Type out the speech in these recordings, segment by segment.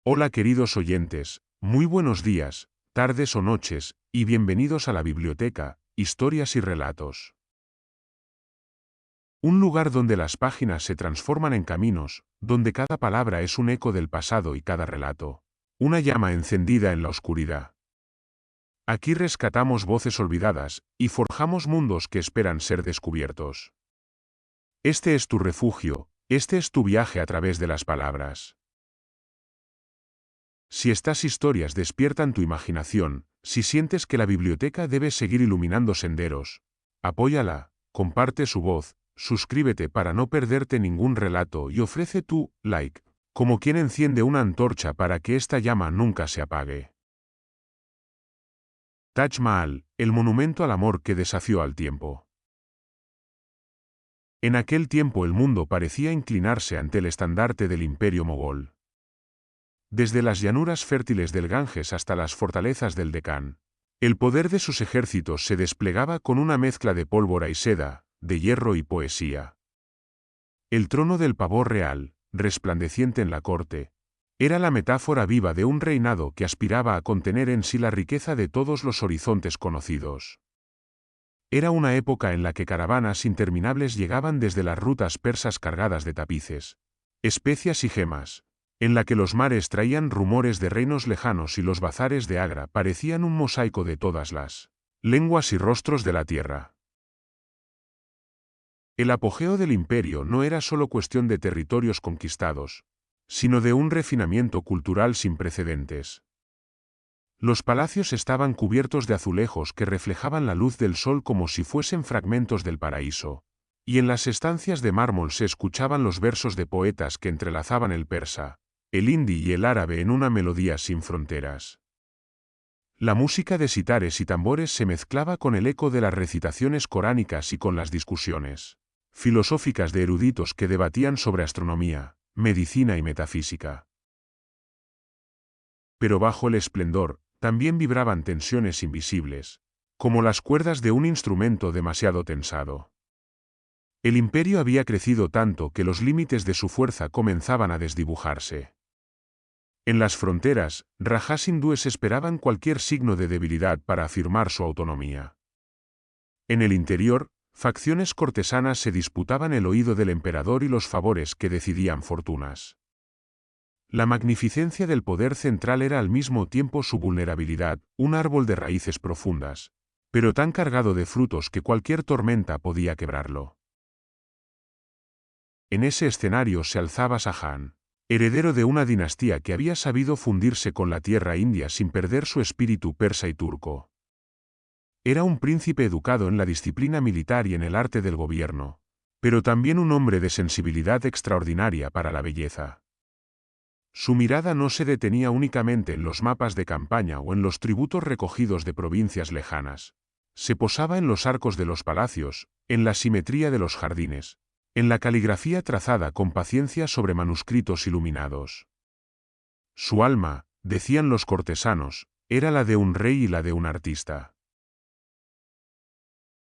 Hola queridos oyentes, muy buenos días, tardes o noches, y bienvenidos a la biblioteca, Historias y Relatos. Un lugar donde las páginas se transforman en caminos, donde cada palabra es un eco del pasado y cada relato, una llama encendida en la oscuridad. Aquí rescatamos voces olvidadas, y forjamos mundos que esperan ser descubiertos. Este es tu refugio, este es tu viaje a través de las palabras. Si estas historias despiertan tu imaginación, si sientes que la biblioteca debe seguir iluminando senderos, apóyala, comparte su voz, suscríbete para no perderte ningún relato y ofrece tu like, como quien enciende una antorcha para que esta llama nunca se apague. Taj Mahal, el monumento al amor que desafió al tiempo. En aquel tiempo el mundo parecía inclinarse ante el estandarte del imperio mogol. Desde las llanuras fértiles del Ganges hasta las fortalezas del Decán, el poder de sus ejércitos se desplegaba con una mezcla de pólvora y seda, de hierro y poesía. El trono del pavor real, resplandeciente en la corte, era la metáfora viva de un reinado que aspiraba a contener en sí la riqueza de todos los horizontes conocidos. Era una época en la que caravanas interminables llegaban desde las rutas persas cargadas de tapices, especias y gemas, en la que los mares traían rumores de reinos lejanos y los bazares de Agra parecían un mosaico de todas las lenguas y rostros de la tierra. El apogeo del imperio no era solo cuestión de territorios conquistados, sino de un refinamiento cultural sin precedentes. Los palacios estaban cubiertos de azulejos que reflejaban la luz del sol como si fuesen fragmentos del paraíso, y en las estancias de mármol se escuchaban los versos de poetas que entrelazaban el persa, el hindi y el árabe en una melodía sin fronteras. La música de sitares y tambores se mezclaba con el eco de las recitaciones coránicas y con las discusiones filosóficas de eruditos que debatían sobre astronomía, medicina y metafísica. Pero bajo el esplendor, también vibraban tensiones invisibles, como las cuerdas de un instrumento demasiado tensado. El imperio había crecido tanto que los límites de su fuerza comenzaban a desdibujarse. En las fronteras, rajás hindúes esperaban cualquier signo de debilidad para afirmar su autonomía. En el interior, facciones cortesanas se disputaban el oído del emperador y los favores que decidían fortunas. La magnificencia del poder central era al mismo tiempo su vulnerabilidad, un árbol de raíces profundas, pero tan cargado de frutos que cualquier tormenta podía quebrarlo. En ese escenario se alzaba Shah, heredero de una dinastía que había sabido fundirse con la tierra india sin perder su espíritu persa y turco. Era un príncipe educado en la disciplina militar y en el arte del gobierno, pero también un hombre de sensibilidad extraordinaria para la belleza. Su mirada no se detenía únicamente en los mapas de campaña o en los tributos recogidos de provincias lejanas. Se posaba en los arcos de los palacios, en la simetría de los jardines, en la caligrafía trazada con paciencia sobre manuscritos iluminados. Su alma, decían los cortesanos, era la de un rey y la de un artista.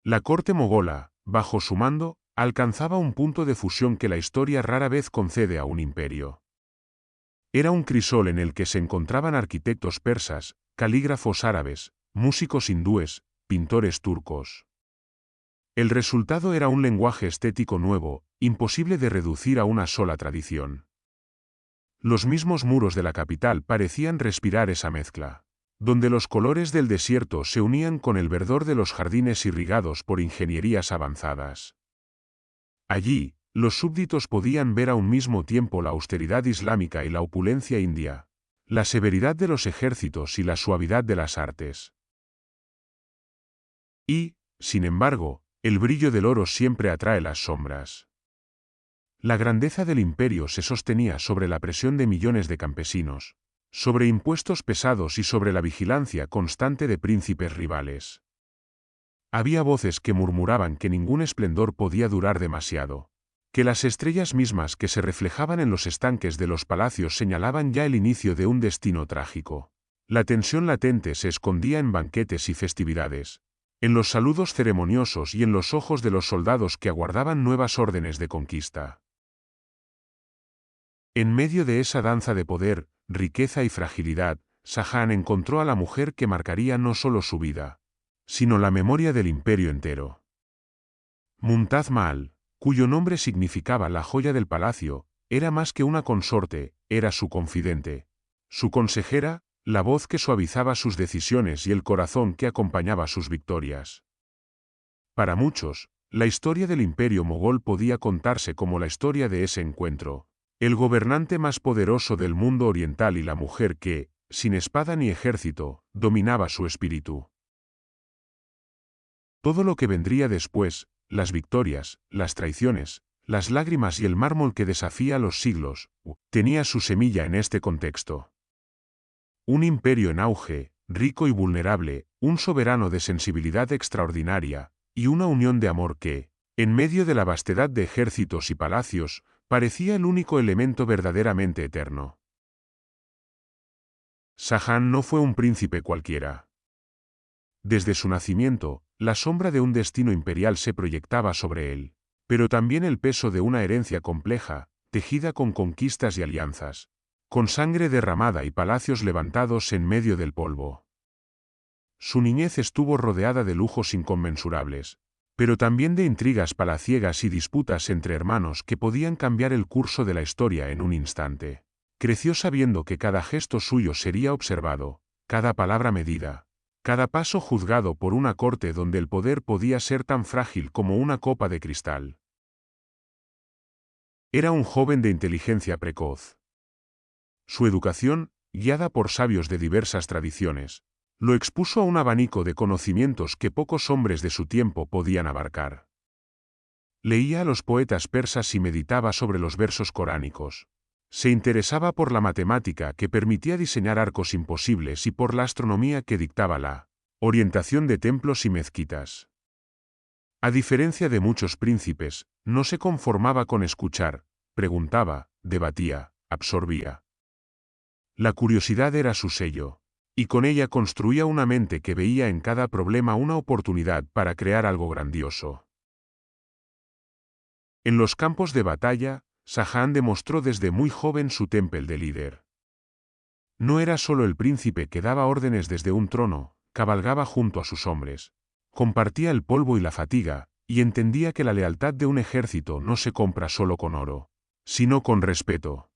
La corte mogola, bajo su mando, alcanzaba un punto de fusión que la historia rara vez concede a un imperio. Era un crisol en el que se encontraban arquitectos persas, calígrafos árabes, músicos hindúes, pintores turcos. El resultado era un lenguaje estético nuevo, imposible de reducir a una sola tradición. Los mismos muros de la capital parecían respirar esa mezcla, donde los colores del desierto se unían con el verdor de los jardines irrigados por ingenierías avanzadas. Allí, los súbditos podían ver a un mismo tiempo la austeridad islámica y la opulencia india, la severidad de los ejércitos y la suavidad de las artes. Y, sin embargo, el brillo del oro siempre atrae las sombras. La grandeza del imperio se sostenía sobre la presión de millones de campesinos, sobre impuestos pesados y sobre la vigilancia constante de príncipes rivales. Había voces que murmuraban que ningún esplendor podía durar demasiado, que las estrellas mismas que se reflejaban en los estanques de los palacios señalaban ya el inicio de un destino trágico. La tensión latente se escondía en banquetes y festividades, en los saludos ceremoniosos y en los ojos de los soldados que aguardaban nuevas órdenes de conquista. En medio de esa danza de poder, riqueza y fragilidad, Shah encontró a la mujer que marcaría no solo su vida, sino la memoria del imperio entero. Mumtaz Mahal, cuyo nombre significaba la joya del palacio, era más que una consorte, era su confidente, su consejera, la voz que suavizaba sus decisiones y el corazón que acompañaba sus victorias. Para muchos, la historia del imperio mogol podía contarse como la historia de ese encuentro, el gobernante más poderoso del mundo oriental y la mujer que, sin espada ni ejército, dominaba su espíritu. Todo lo que vendría después, las victorias, las traiciones, las lágrimas y el mármol que desafía los siglos, tenía su semilla en este contexto. Un imperio en auge, rico y vulnerable, un soberano de sensibilidad extraordinaria, y una unión de amor que, en medio de la vastedad de ejércitos y palacios, parecía el único elemento verdaderamente eterno. Shah no fue un príncipe cualquiera. Desde su nacimiento, la sombra de un destino imperial se proyectaba sobre él, pero también el peso de una herencia compleja, tejida con conquistas y alianzas, con sangre derramada y palacios levantados en medio del polvo. Su niñez estuvo rodeada de lujos inconmensurables, pero también de intrigas palaciegas y disputas entre hermanos que podían cambiar el curso de la historia en un instante. Creció sabiendo que cada gesto suyo sería observado, cada palabra medida, cada paso juzgado por una corte donde el poder podía ser tan frágil como una copa de cristal. Era un joven de inteligencia precoz. Su educación, guiada por sabios de diversas tradiciones, lo expuso a un abanico de conocimientos que pocos hombres de su tiempo podían abarcar. Leía a los poetas persas y meditaba sobre los versos coránicos. Se interesaba por la matemática que permitía diseñar arcos imposibles y por la astronomía que dictaba la orientación de templos y mezquitas. A diferencia de muchos príncipes, no se conformaba con escuchar, preguntaba, debatía, absorbía. La curiosidad era su sello, y con ella construía una mente que veía en cada problema una oportunidad para crear algo grandioso. En los campos de batalla, Shah demostró desde muy joven su temple de líder. No era solo el príncipe que daba órdenes desde un trono, cabalgaba junto a sus hombres, compartía el polvo y la fatiga, y entendía que la lealtad de un ejército no se compra solo con oro, sino con respeto.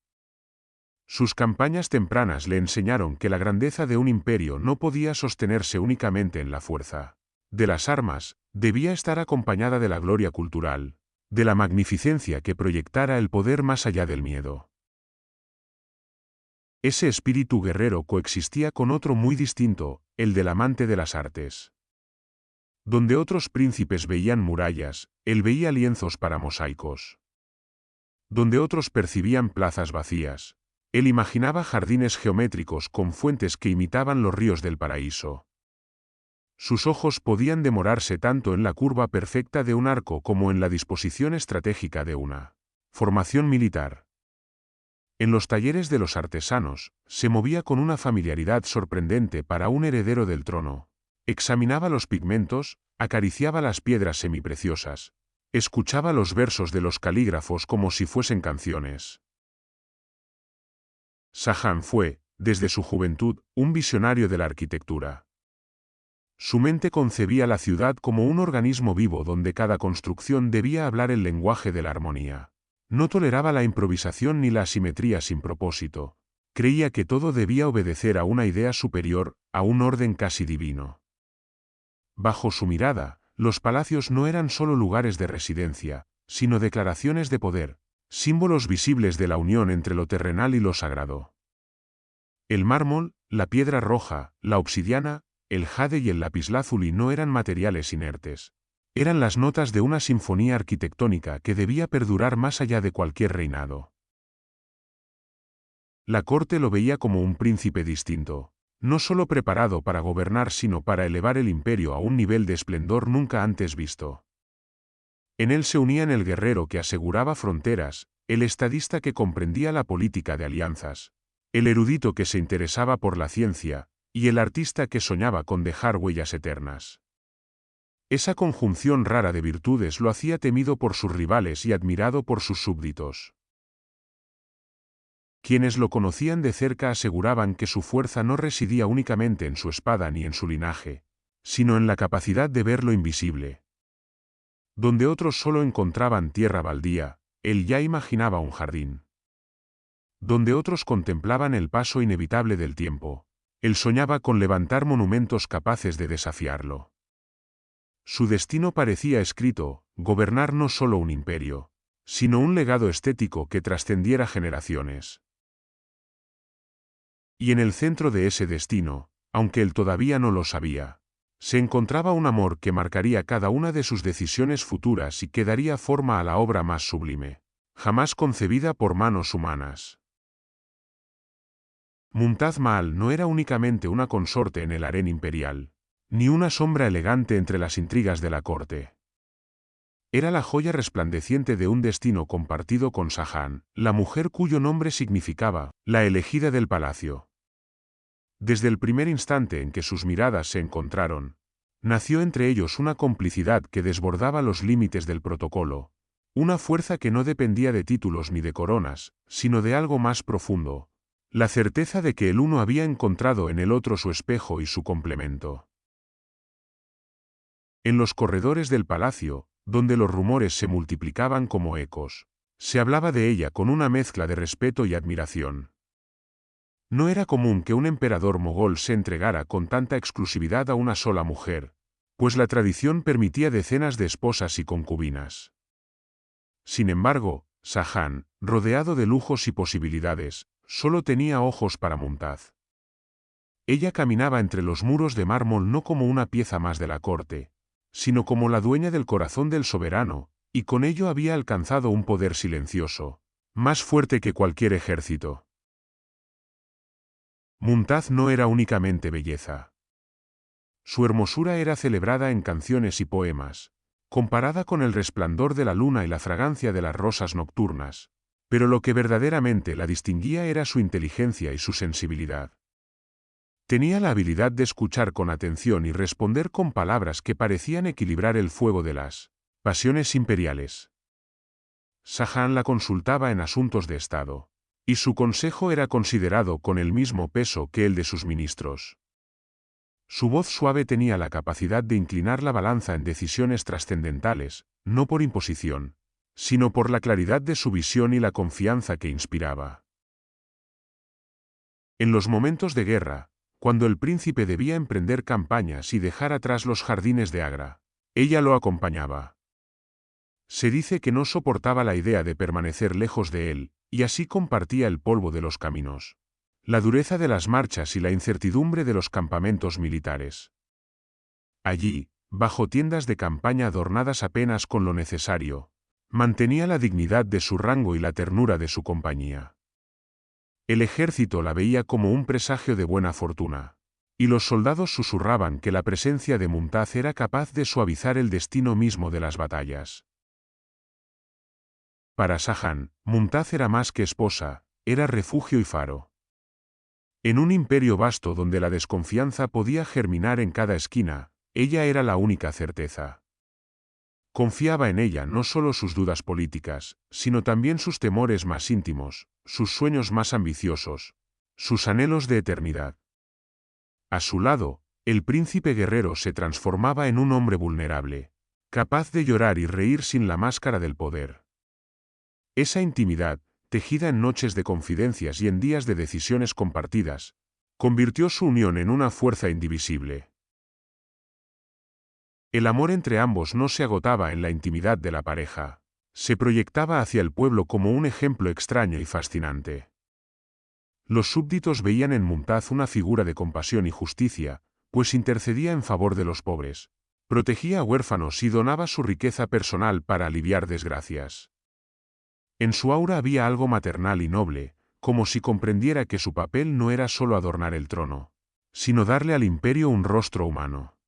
Sus campañas tempranas le enseñaron que la grandeza de un imperio no podía sostenerse únicamente en la fuerza de las armas, debía estar acompañada de la gloria cultural, de la magnificencia que proyectara el poder más allá del miedo. Ese espíritu guerrero coexistía con otro muy distinto, el del amante de las artes. Donde otros príncipes veían murallas, él veía lienzos para mosaicos. Donde otros percibían plazas vacías, él imaginaba jardines geométricos con fuentes que imitaban los ríos del paraíso. Sus ojos podían demorarse tanto en la curva perfecta de un arco como en la disposición estratégica de una formación militar. En los talleres de los artesanos, se movía con una familiaridad sorprendente para un heredero del trono. Examinaba los pigmentos, acariciaba las piedras semipreciosas, escuchaba los versos de los calígrafos como si fuesen canciones. Shah fue, desde su juventud, un visionario de la arquitectura. Su mente concebía la ciudad como un organismo vivo donde cada construcción debía hablar el lenguaje de la armonía. No toleraba la improvisación ni la asimetría sin propósito. Creía que todo debía obedecer a una idea superior, a un orden casi divino. Bajo su mirada, los palacios no eran solo lugares de residencia, sino declaraciones de poder, símbolos visibles de la unión entre lo terrenal y lo sagrado. El mármol, la piedra roja, la obsidiana, el jade y el lapislázuli no eran materiales inertes. Eran las notas de una sinfonía arquitectónica que debía perdurar más allá de cualquier reinado. La corte lo veía como un príncipe distinto, no solo preparado para gobernar sino para elevar el imperio a un nivel de esplendor nunca antes visto. En él se unían el guerrero que aseguraba fronteras, el estadista que comprendía la política de alianzas, el erudito que se interesaba por la ciencia, y el artista que soñaba con dejar huellas eternas. Esa conjunción rara de virtudes lo hacía temido por sus rivales y admirado por sus súbditos. Quienes lo conocían de cerca aseguraban que su fuerza no residía únicamente en su espada ni en su linaje, sino en la capacidad de ver lo invisible. Donde otros solo encontraban tierra baldía, él ya imaginaba un jardín. Donde otros contemplaban el paso inevitable del tiempo, él soñaba con levantar monumentos capaces de desafiarlo. Su destino parecía escrito: gobernar no solo un imperio, sino un legado estético que trascendiera generaciones. Y en el centro de ese destino, aunque él todavía no lo sabía, se encontraba un amor que marcaría cada una de sus decisiones futuras y que daría forma a la obra más sublime, jamás concebida por manos humanas. Mumtaz Mahal no era únicamente una consorte en el harén imperial, ni una sombra elegante entre las intrigas de la corte. Era la joya resplandeciente de un destino compartido con Shahjahan, la mujer cuyo nombre significaba la elegida del palacio. Desde el primer instante en que sus miradas se encontraron, nació entre ellos una complicidad que desbordaba los límites del protocolo, una fuerza que no dependía de títulos ni de coronas, sino de algo más profundo, la certeza de que el uno había encontrado en el otro su espejo y su complemento. En los corredores del palacio, donde los rumores se multiplicaban como ecos, se hablaba de ella con una mezcla de respeto y admiración. No era común que un emperador mogol se entregara con tanta exclusividad a una sola mujer, pues la tradición permitía decenas de esposas y concubinas. Sin embargo, Shahjahan, rodeado de lujos y posibilidades, solo tenía ojos para Mumtaz. Ella caminaba entre los muros de mármol no como una pieza más de la corte, sino como la dueña del corazón del soberano, y con ello había alcanzado un poder silencioso, más fuerte que cualquier ejército. Mumtaz no era únicamente belleza. Su hermosura era celebrada en canciones y poemas, comparada con el resplandor de la luna y la fragancia de las rosas nocturnas, pero lo que verdaderamente la distinguía era su inteligencia y su sensibilidad. Tenía la habilidad de escuchar con atención y responder con palabras que parecían equilibrar el fuego de las pasiones imperiales. Shahjahan la consultaba en asuntos de Estado, y su consejo era considerado con el mismo peso que el de sus ministros. Su voz suave tenía la capacidad de inclinar la balanza en decisiones trascendentales, no por imposición, sino por la claridad de su visión y la confianza que inspiraba. En los momentos de guerra, cuando el príncipe debía emprender campañas y dejar atrás los jardines de Agra, ella lo acompañaba. Se dice que no soportaba la idea de permanecer lejos de él, y así compartía el polvo de los caminos, la dureza de las marchas y la incertidumbre de los campamentos militares. Allí, bajo tiendas de campaña adornadas apenas con lo necesario, mantenía la dignidad de su rango y la ternura de su compañía. El ejército la veía como un presagio de buena fortuna, y los soldados susurraban que la presencia de Mumtaz era capaz de suavizar el destino mismo de las batallas. Para Shahjahan, Mumtaz era más que esposa, era refugio y faro. En un imperio vasto donde la desconfianza podía germinar en cada esquina, ella era la única certeza. Confiaba en ella no solo sus dudas políticas, sino también sus temores más íntimos, sus sueños más ambiciosos, sus anhelos de eternidad. A su lado, el príncipe guerrero se transformaba en un hombre vulnerable, capaz de llorar y reír sin la máscara del poder. Esa intimidad, tejida en noches de confidencias y en días de decisiones compartidas, convirtió su unión en una fuerza indivisible. El amor entre ambos no se agotaba en la intimidad de la pareja, se proyectaba hacia el pueblo como un ejemplo extraño y fascinante. Los súbditos veían en Mumtaz una figura de compasión y justicia, pues intercedía en favor de los pobres, protegía a huérfanos y donaba su riqueza personal para aliviar desgracias. En su aura había algo maternal y noble, como si comprendiera que su papel no era solo adornar el trono, sino darle al imperio un rostro humano.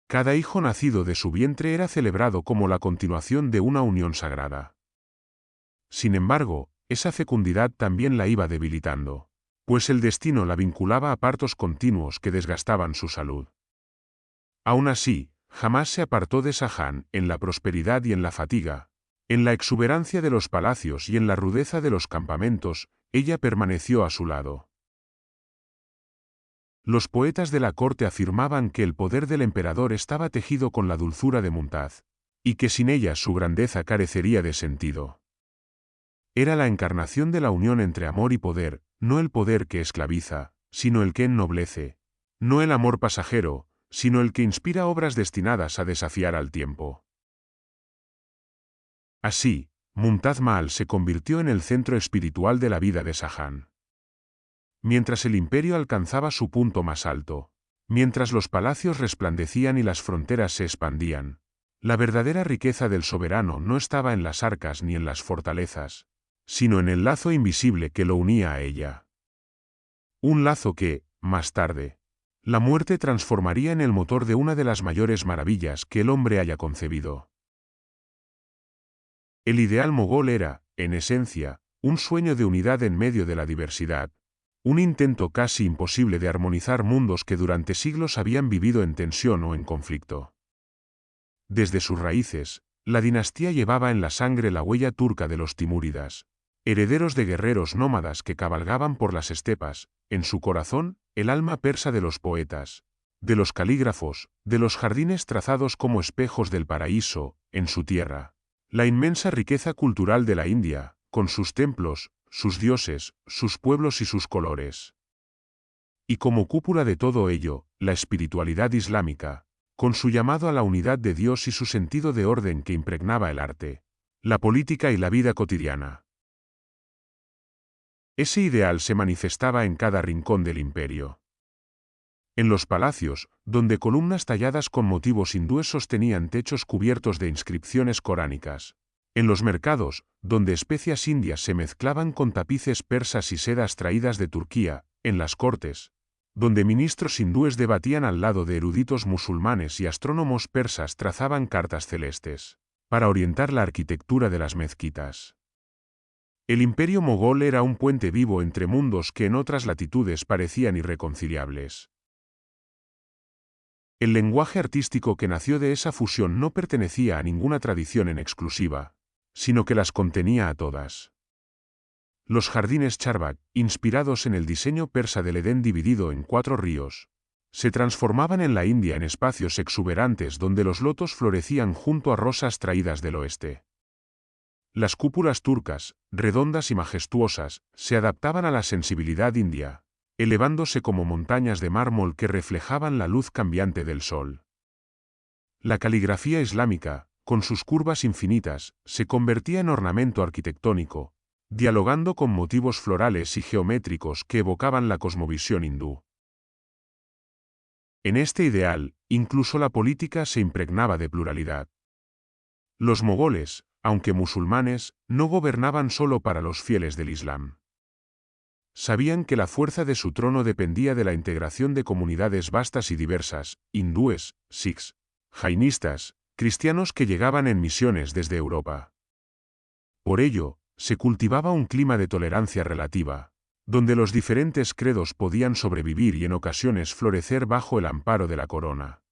Cada hijo nacido de su vientre era celebrado como la continuación de una unión sagrada. Sin embargo, esa fecundidad también la iba debilitando, pues el destino la vinculaba a partos continuos que desgastaban su salud. Aún así, jamás se apartó de Shahjahan, en la prosperidad y en la fatiga, En la exuberancia de los palacios y en la rudeza de los campamentos, ella permaneció a su lado. Los poetas de la corte afirmaban que el poder del emperador estaba tejido con la dulzura de Mumtaz, y que sin ella su grandeza carecería de sentido. Era la encarnación de la unión entre amor y poder, no el poder que esclaviza, sino el que ennoblece, no el amor pasajero, sino el que inspira obras destinadas a desafiar al tiempo. Así, Mumtaz Mahal se convirtió en el centro espiritual de la vida de Shahjahán. Mientras el imperio alcanzaba su punto más alto, mientras los palacios resplandecían y las fronteras se expandían, la verdadera riqueza del soberano no estaba en las arcas ni en las fortalezas, sino en el lazo invisible que lo unía a ella. Un lazo que, más tarde, la muerte transformaría en el motor de una de las mayores maravillas que el hombre haya concebido. El ideal mogol era, en esencia, un sueño de unidad en medio de la diversidad, un intento casi imposible de armonizar mundos que durante siglos habían vivido en tensión o en conflicto. Desde sus raíces, la dinastía llevaba en la sangre la huella turca de los timúridas, herederos de guerreros nómadas que cabalgaban por las estepas, en su corazón, el alma persa de los poetas, de los calígrafos, de los jardines trazados como espejos del paraíso, en su tierra, la inmensa riqueza cultural de la India, con sus templos, sus dioses, sus pueblos y sus colores. Y como cúpula de todo ello, la espiritualidad islámica, con su llamado a la unidad de Dios y su sentido de orden que impregnaba el arte, la política y la vida cotidiana. Ese ideal se manifestaba en cada rincón del imperio. En los palacios, donde columnas talladas con motivos hindúes sostenían techos cubiertos de inscripciones coránicas. En los mercados, donde especias indias se mezclaban con tapices persas y sedas traídas de Turquía, en las cortes, donde ministros hindúes debatían al lado de eruditos musulmanes y astrónomos persas trazaban cartas celestes, para orientar la arquitectura de las mezquitas. El imperio mogol era un puente vivo entre mundos que en otras latitudes parecían irreconciliables. El lenguaje artístico que nació de esa fusión no pertenecía a ninguna tradición en exclusiva, sino que las contenía a todas. Los jardines Charbagh, inspirados en el diseño persa del Edén dividido en 4 ríos, se transformaban en la India en espacios exuberantes donde los lotos florecían junto a rosas traídas del oeste. Las cúpulas turcas, redondas y majestuosas, se adaptaban a la sensibilidad india, elevándose como montañas de mármol que reflejaban la luz cambiante del sol. La caligrafía islámica, con sus curvas infinitas, se convertía en ornamento arquitectónico, dialogando con motivos florales y geométricos que evocaban la cosmovisión hindú. En este ideal, incluso la política se impregnaba de pluralidad. Los mogoles, aunque musulmanes, no gobernaban solo para los fieles del Islam. Sabían que la fuerza de su trono dependía de la integración de comunidades vastas y diversas, hindúes, sikhs, jainistas, cristianos que llegaban en misiones desde Europa. Por ello, se cultivaba un clima de tolerancia relativa, donde los diferentes credos podían sobrevivir y en ocasiones florecer bajo el amparo de la corona.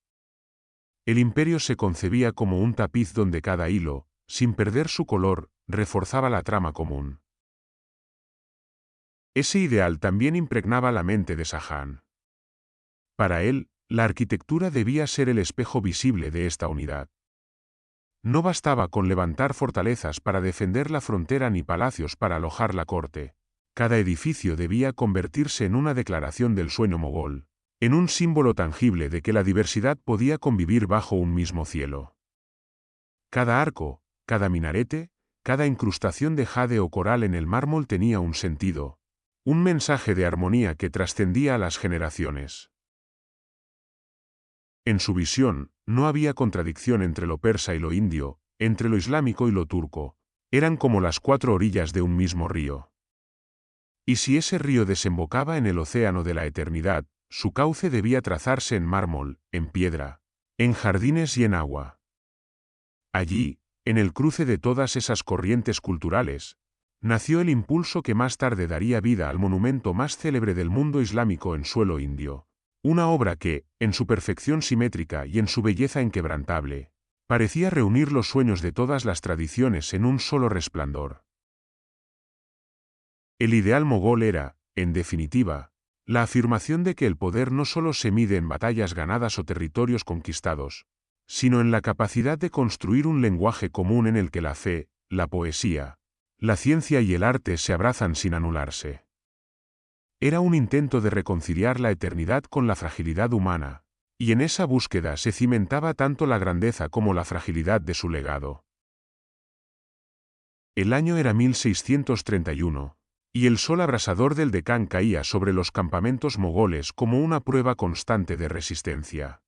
El imperio se concebía como un tapiz donde cada hilo, sin perder su color, reforzaba la trama común. Ese ideal también impregnaba la mente de Shahjahán. Para él, la arquitectura debía ser el espejo visible de esta unidad. No bastaba con levantar fortalezas para defender la frontera ni palacios para alojar la corte. Cada edificio debía convertirse en una declaración del sueño mogol, en un símbolo tangible de que la diversidad podía convivir bajo un mismo cielo. Cada arco, cada minarete, cada incrustación de jade o coral en el mármol tenía un sentido, un mensaje de armonía que trascendía a las generaciones. En su visión, no había contradicción entre lo persa y lo indio, entre lo islámico y lo turco, eran como las 4 orillas de un mismo río. Y si ese río desembocaba en el océano de la eternidad, su cauce debía trazarse en mármol, en piedra, en jardines y en agua. Allí, en el cruce de todas esas corrientes culturales, nació el impulso que más tarde daría vida al monumento más célebre del mundo islámico en suelo indio. Una obra que, en su perfección simétrica y en su belleza inquebrantable, Parecía reunir los sueños de todas las tradiciones en un solo resplandor. El ideal mogol era, en definitiva, la afirmación de que el poder no solo se mide en batallas ganadas o territorios conquistados, sino en la capacidad de construir un lenguaje común en el que la fe, la poesía, la ciencia y el arte se abrazan sin anularse. Era un intento de reconciliar la eternidad con la fragilidad humana, y en esa búsqueda se cimentaba tanto la grandeza como la fragilidad de su legado. El año era 1631, y el sol abrasador del Deccan caía sobre los campamentos mogoles como una prueba constante de resistencia.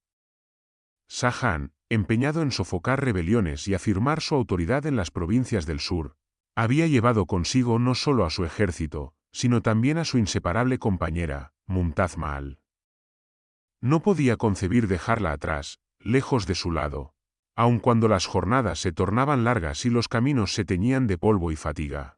Shah Jahan, empeñado en sofocar rebeliones y afirmar su autoridad en las provincias del sur, había llevado consigo no solo a su ejército, sino también a su inseparable compañera, Mumtaz Mahal. No podía concebir dejarla atrás, lejos de su lado, aun cuando las jornadas se tornaban largas y los caminos se teñían de polvo y fatiga.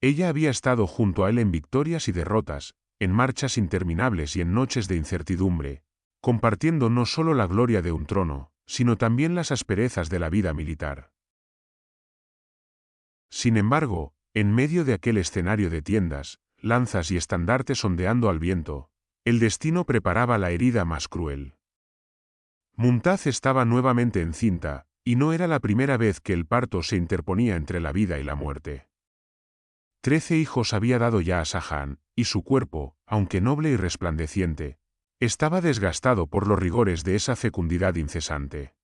Ella había estado junto a él en victorias y derrotas, en marchas interminables y en noches de incertidumbre, compartiendo no solo la gloria de un trono, sino también las asperezas de la vida militar. Sin embargo, en medio de aquel escenario de tiendas, lanzas y estandartes ondeando al viento, el destino preparaba la herida más cruel. Mumtaz estaba nuevamente encinta, y no era la primera vez que el parto se interponía entre la vida y la muerte. 13 hijos había dado ya a Shah Jahan, y su cuerpo, aunque noble y resplandeciente, estaba desgastado por los rigores de esa fecundidad incesante.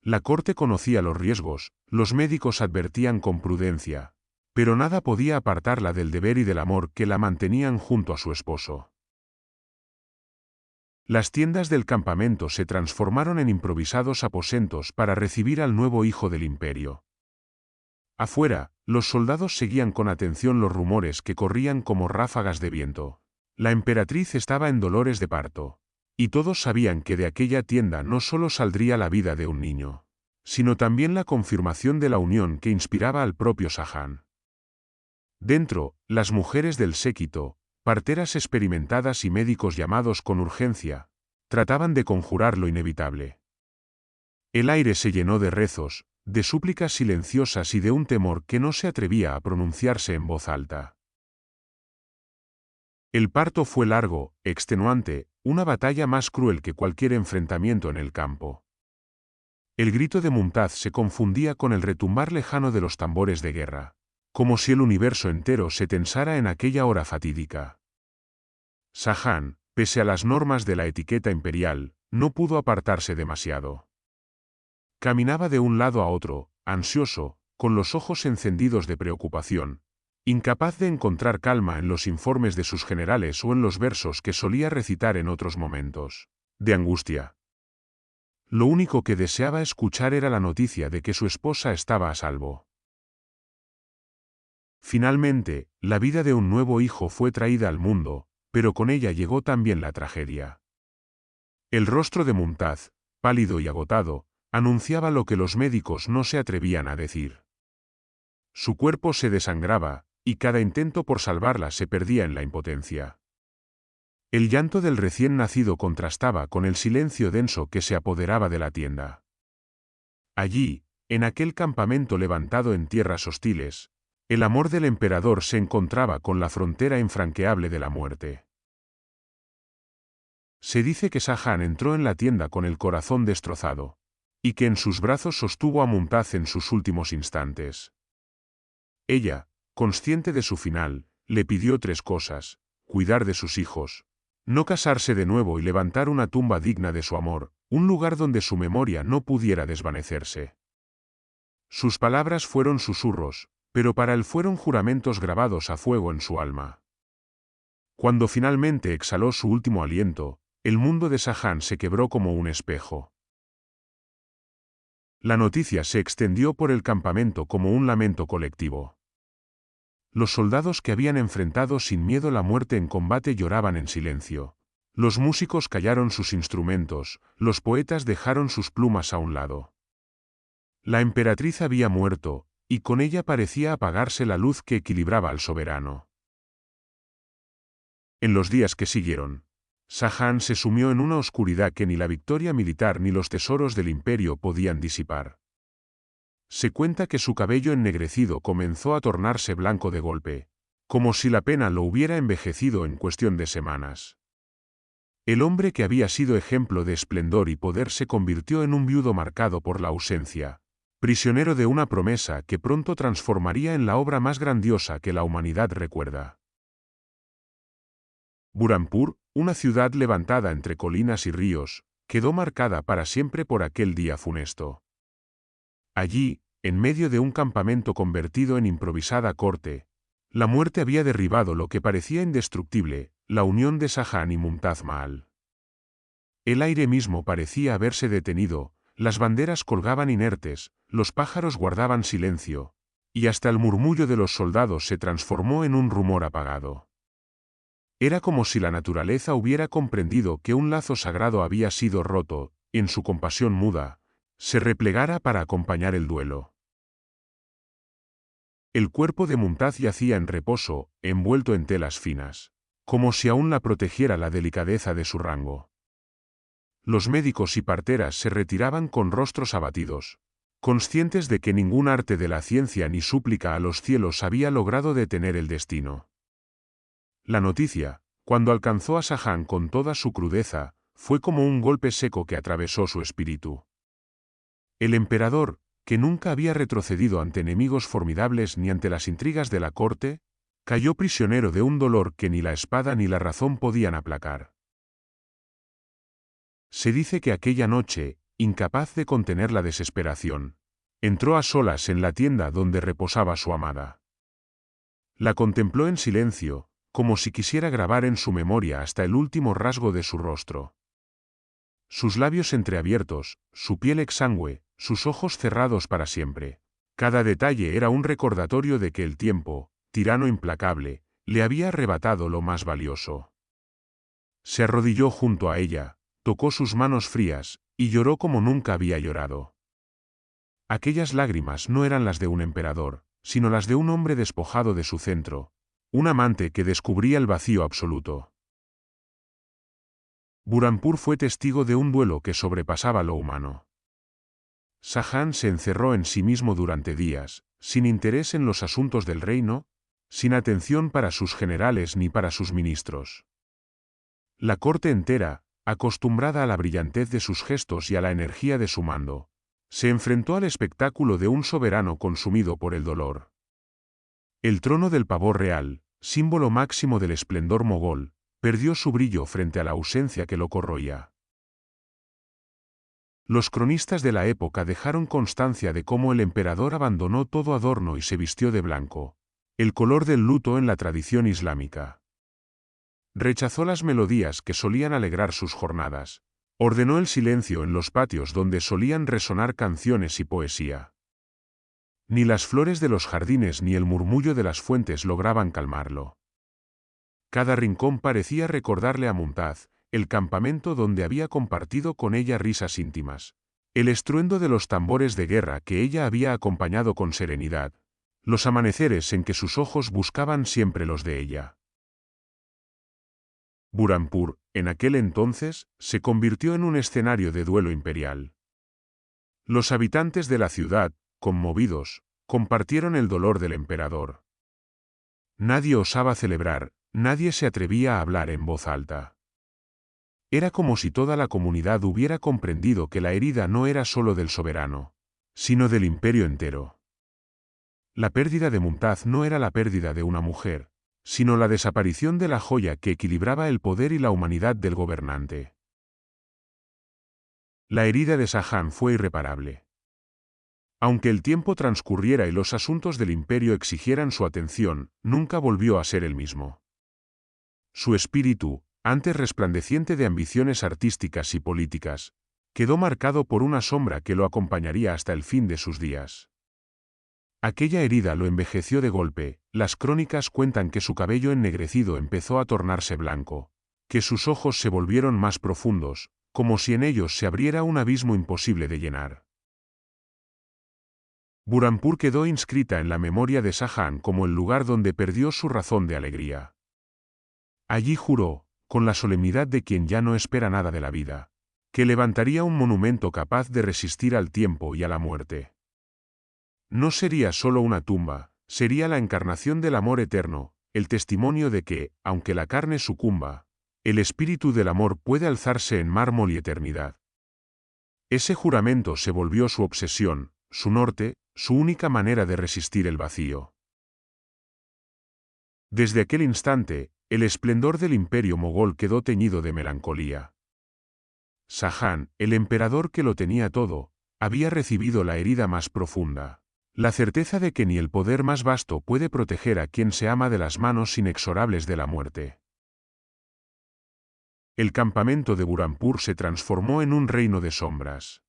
La corte conocía los riesgos, los médicos advertían con prudencia, pero nada podía apartarla del deber y del amor que la mantenían junto a su esposo. Las tiendas del campamento se transformaron en improvisados aposentos para recibir al nuevo hijo del imperio. Afuera, los soldados seguían con atención los rumores que corrían como ráfagas de viento. La emperatriz estaba en dolores de parto, y todos sabían que de aquella tienda no solo saldría la vida de un niño, sino también la confirmación de la unión que inspiraba al propio Shah Jahan. Dentro, las mujeres del séquito, parteras experimentadas y médicos llamados con urgencia, trataban de conjurar lo inevitable. El aire se llenó de rezos, de súplicas silenciosas y de un temor que no se atrevía a pronunciarse en voz alta. El parto fue largo, extenuante, una batalla más cruel que cualquier enfrentamiento en el campo. El grito de Mumtaz se confundía con el retumbar lejano de los tambores de guerra, como si el universo entero se tensara en aquella hora fatídica. Shah Jahan, pese a las normas de la etiqueta imperial, no pudo apartarse demasiado. Caminaba de un lado a otro, ansioso, con los ojos encendidos de preocupación, incapaz de encontrar calma en los informes de sus generales o en los versos que solía recitar en otros momentos de angustia. Lo único que deseaba escuchar era la noticia de que su esposa estaba a salvo. Finalmente, la vida de un nuevo hijo fue traída al mundo, pero con ella llegó también la tragedia. El rostro de Mumtaz, pálido y agotado, anunciaba lo que los médicos no se atrevían a decir. Su cuerpo se desangraba, y cada intento por salvarla se perdía en la impotencia. El llanto del recién nacido contrastaba con el silencio denso que se apoderaba de la tienda. Allí, en aquel campamento levantado en tierras hostiles, el amor del emperador se encontraba con la frontera infranqueable de la muerte. Se dice que Shah Jahan entró en la tienda con el corazón destrozado, y que en sus brazos sostuvo a Mumtaz en sus últimos instantes. Ella, consciente de su final, le pidió 3 cosas: cuidar de sus hijos, no casarse de nuevo y levantar una tumba digna de su amor, un lugar donde su memoria no pudiera desvanecerse. Sus palabras fueron susurros, pero para él fueron juramentos grabados a fuego en su alma. Cuando finalmente exhaló su último aliento, el mundo de Shah Jahan se quebró como un espejo. La noticia se extendió por el campamento como un lamento colectivo. Los soldados que habían enfrentado sin miedo la muerte en combate lloraban en silencio. Los músicos callaron sus instrumentos, los poetas dejaron sus plumas a un lado. La emperatriz había muerto, y con ella parecía apagarse la luz que equilibraba al soberano. En los días que siguieron, Shah se sumió en una oscuridad que ni la victoria militar ni los tesoros del imperio podían disipar. Se cuenta que su cabello ennegrecido comenzó a tornarse blanco de golpe, como si la pena lo hubiera envejecido en cuestión de semanas. El hombre que había sido ejemplo de esplendor y poder se convirtió en un viudo marcado por la ausencia, prisionero de una promesa que pronto transformaría en la obra más grandiosa que la humanidad recuerda. Burhanpur, una ciudad levantada entre colinas y ríos, quedó marcada para siempre por aquel día funesto. Allí, en medio de un campamento convertido en improvisada corte, la muerte había derribado lo que parecía indestructible, la unión de Shah y Mumtaz Mahal. El aire mismo parecía haberse detenido, las banderas colgaban inertes, los pájaros guardaban silencio, y hasta el murmullo de los soldados se transformó en un rumor apagado. Era como si la naturaleza hubiera comprendido que un lazo sagrado había sido roto, en su compasión muda, se replegara para acompañar el duelo. El cuerpo de Mumtaz yacía en reposo, envuelto en telas finas, como si aún la protegiera la delicadeza de su rango. Los médicos y parteras se retiraban con rostros abatidos, conscientes de que ningún arte de la ciencia ni súplica a los cielos había logrado detener el destino. La noticia, cuando alcanzó a Shah con toda su crudeza, fue como un golpe seco que atravesó su espíritu. El emperador, que nunca había retrocedido ante enemigos formidables ni ante las intrigas de la corte, cayó prisionero de un dolor que ni la espada ni la razón podían aplacar. Se dice que aquella noche, incapaz de contener la desesperación, entró a solas en la tienda donde reposaba su amada. La contempló en silencio, como si quisiera grabar en su memoria hasta el último rasgo de su rostro. Sus labios entreabiertos, su piel exangüe, sus ojos cerrados para siempre. Cada detalle era un recordatorio de que el tiempo, tirano implacable, le había arrebatado lo más valioso. Se arrodilló junto a ella, tocó sus manos frías, y lloró como nunca había llorado. Aquellas lágrimas no eran las de un emperador, sino las de un hombre despojado de su centro, un amante que descubría el vacío absoluto. Burhanpur fue testigo de un duelo que sobrepasaba lo humano. Shah se encerró en sí mismo durante días, sin interés en los asuntos del reino, sin atención para sus generales ni para sus ministros. La corte entera, acostumbrada a la brillantez de sus gestos y a la energía de su mando, se enfrentó al espectáculo de un soberano consumido por el dolor. El trono del pavor real, símbolo máximo del esplendor mogol, perdió su brillo frente a la ausencia que lo corroía. Los cronistas de la época dejaron constancia de cómo el emperador abandonó todo adorno y se vistió de blanco, el color del luto en la tradición islámica. Rechazó las melodías que solían alegrar sus jornadas, ordenó el silencio en los patios donde solían resonar canciones y poesía. Ni las flores de los jardines ni el murmullo de las fuentes lograban calmarlo. Cada rincón parecía recordarle a Mumtaz, el campamento donde había compartido con ella risas íntimas, el estruendo de los tambores de guerra que ella había acompañado con serenidad, los amaneceres en que sus ojos buscaban siempre los de ella. Burhanpur, en aquel entonces, se convirtió en un escenario de duelo imperial. Los habitantes de la ciudad, conmovidos, compartieron el dolor del emperador. Nadie osaba celebrar, nadie se atrevía a hablar en voz alta. Era como si toda la comunidad hubiera comprendido que la herida no era solo del soberano, sino del imperio entero. La pérdida de Mumtaz no era la pérdida de una mujer, sino la desaparición de la joya que equilibraba el poder y la humanidad del gobernante. La herida de Shah fue irreparable. Aunque el tiempo transcurriera y los asuntos del imperio exigieran su atención, nunca volvió a ser el mismo. Su espíritu, antes resplandeciente de ambiciones artísticas y políticas, quedó marcado por una sombra que lo acompañaría hasta el fin de sus días. Aquella herida lo envejeció de golpe, las crónicas cuentan que su cabello ennegrecido empezó a tornarse blanco, que sus ojos se volvieron más profundos, como si en ellos se abriera un abismo imposible de llenar. Burhanpur quedó inscrita en la memoria de Shah como el lugar donde perdió su razón de alegría. Allí juró, con la solemnidad de quien ya no espera nada de la vida, que levantaría un monumento capaz de resistir al tiempo y a la muerte. No sería solo una tumba, sería la encarnación del amor eterno, el testimonio de que, aunque la carne sucumba, el espíritu del amor puede alzarse en mármol y eternidad. Ese juramento se volvió su obsesión, su norte, su única manera de resistir el vacío. Desde aquel instante, el esplendor del imperio mogol quedó teñido de melancolía. Shah, el emperador que lo tenía todo, había recibido la herida más profunda. La certeza de que ni el poder más vasto puede proteger a quien se ama de las manos inexorables de la muerte. El campamento de Burhanpur se transformó en un reino de sombras.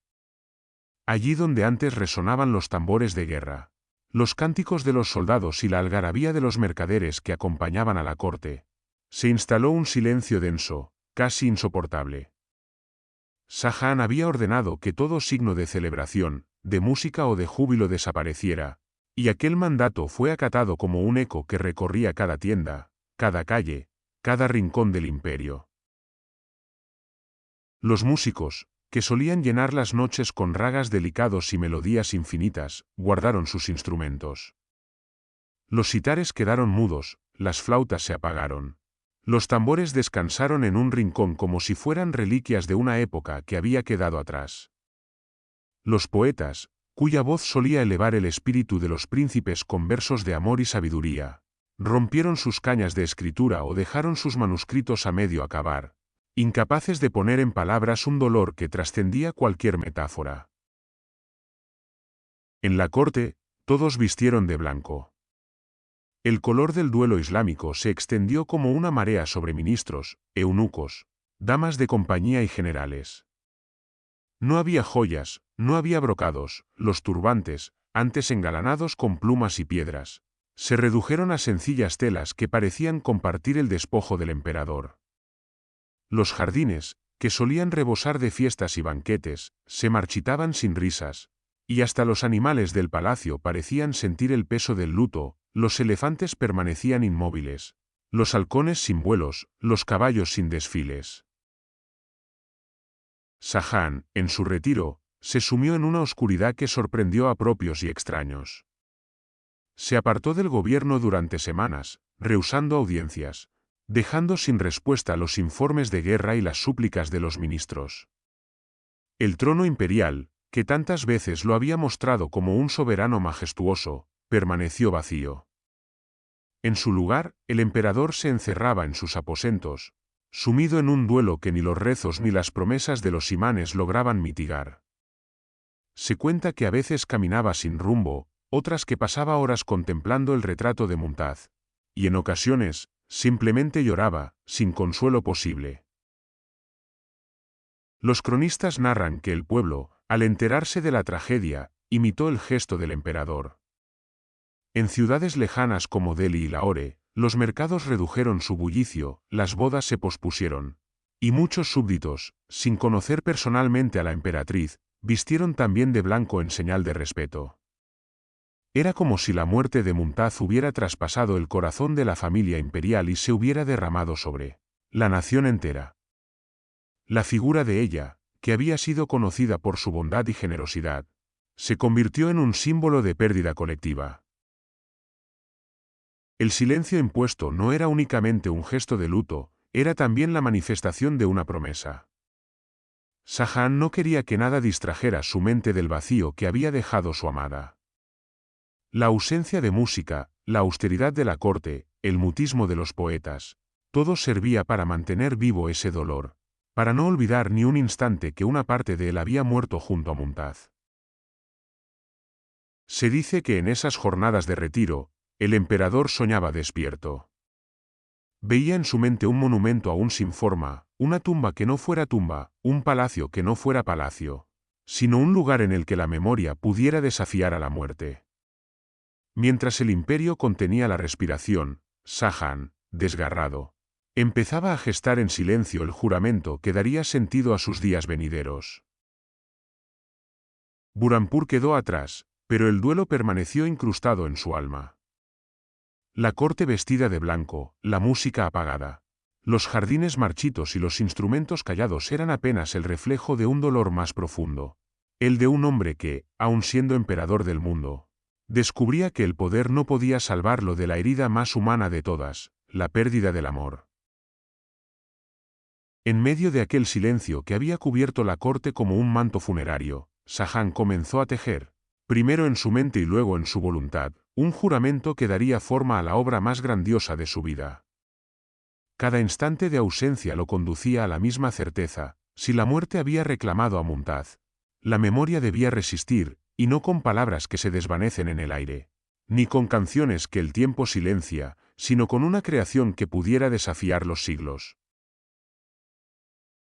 Allí donde antes resonaban los tambores de guerra, los cánticos de los soldados y la algarabía de los mercaderes que acompañaban a la corte, se instaló un silencio denso, casi insoportable. Shah había ordenado que todo signo de celebración, de música o de júbilo desapareciera, y aquel mandato fue acatado como un eco que recorría cada tienda, cada calle, cada rincón del imperio. Los músicos, que solían llenar las noches con ragas delicados y melodías infinitas, guardaron sus instrumentos. Los sitares quedaron mudos, las flautas se apagaron. Los tambores descansaron en un rincón como si fueran reliquias de una época que había quedado atrás. Los poetas, cuya voz solía elevar el espíritu de los príncipes con versos de amor y sabiduría, rompieron sus cañas de escritura o dejaron sus manuscritos a medio acabar, incapaces de poner en palabras un dolor que trascendía cualquier metáfora. En la corte, todos vistieron de blanco. El color del duelo islámico se extendió como una marea sobre ministros, eunucos, damas de compañía y generales. No había joyas, no había brocados, los turbantes, antes engalanados con plumas y piedras, se redujeron a sencillas telas que parecían compartir el despojo del emperador. Los jardines, que solían rebosar de fiestas y banquetes, se marchitaban sin risas, y hasta los animales del palacio parecían sentir el peso del luto. Los elefantes permanecían inmóviles, los halcones sin vuelos, los caballos sin desfiles. Shah, en su retiro, se sumió en una oscuridad que sorprendió a propios y extraños. Se apartó del gobierno durante semanas, rehusando audiencias, dejando sin respuesta los informes de guerra y las súplicas de los ministros. El trono imperial, que tantas veces lo había mostrado como un soberano majestuoso, permaneció vacío. En su lugar, el emperador se encerraba en sus aposentos, sumido en un duelo que ni los rezos ni las promesas de los imanes lograban mitigar. Se cuenta que a veces caminaba sin rumbo, otras que pasaba horas contemplando el retrato de Mumtaz, y en ocasiones, simplemente lloraba, sin consuelo posible. Los cronistas narran que el pueblo, al enterarse de la tragedia, imitó el gesto del emperador. En ciudades lejanas como Delhi y Lahore, los mercados redujeron su bullicio, las bodas se pospusieron, y muchos súbditos, sin conocer personalmente a la emperatriz, vistieron también de blanco en señal de respeto. Era como si la muerte de Mumtaz hubiera traspasado el corazón de la familia imperial y se hubiera derramado sobre la nación entera. La figura de ella, que había sido conocida por su bondad y generosidad, se convirtió en un símbolo de pérdida colectiva. El silencio impuesto no era únicamente un gesto de luto, era también la manifestación de una promesa. Shah no quería que nada distrajera su mente del vacío que había dejado su amada. La ausencia de música, la austeridad de la corte, el mutismo de los poetas, todo servía para mantener vivo ese dolor, para no olvidar ni un instante que una parte de él había muerto junto a Mumtaz. Se dice que en esas jornadas de retiro, el emperador soñaba despierto. Veía en su mente un monumento aún sin forma, una tumba que no fuera tumba, un palacio que no fuera palacio, sino un lugar en el que la memoria pudiera desafiar a la muerte. Mientras el imperio contenía la respiración, Shah, desgarrado, empezaba a gestar en silencio el juramento que daría sentido a sus días venideros. Burhanpur quedó atrás, pero el duelo permaneció incrustado en su alma. La corte vestida de blanco, la música apagada, Los jardines marchitos y los instrumentos callados eran apenas el reflejo de un dolor más profundo, el de un hombre que, aun siendo emperador del mundo, descubría que el poder no podía salvarlo de la herida más humana de todas, la pérdida del amor. En medio de aquel silencio que había cubierto la corte como un manto funerario, Shah comenzó a tejer, primero en su mente y luego en su voluntad, un juramento que daría forma a la obra más grandiosa de su vida. Cada instante de ausencia lo conducía a la misma certeza: si la muerte había reclamado a Mumtaz, la memoria debía resistir, y no con palabras que se desvanecen en el aire, ni con canciones que el tiempo silencia, sino con una creación que pudiera desafiar los siglos.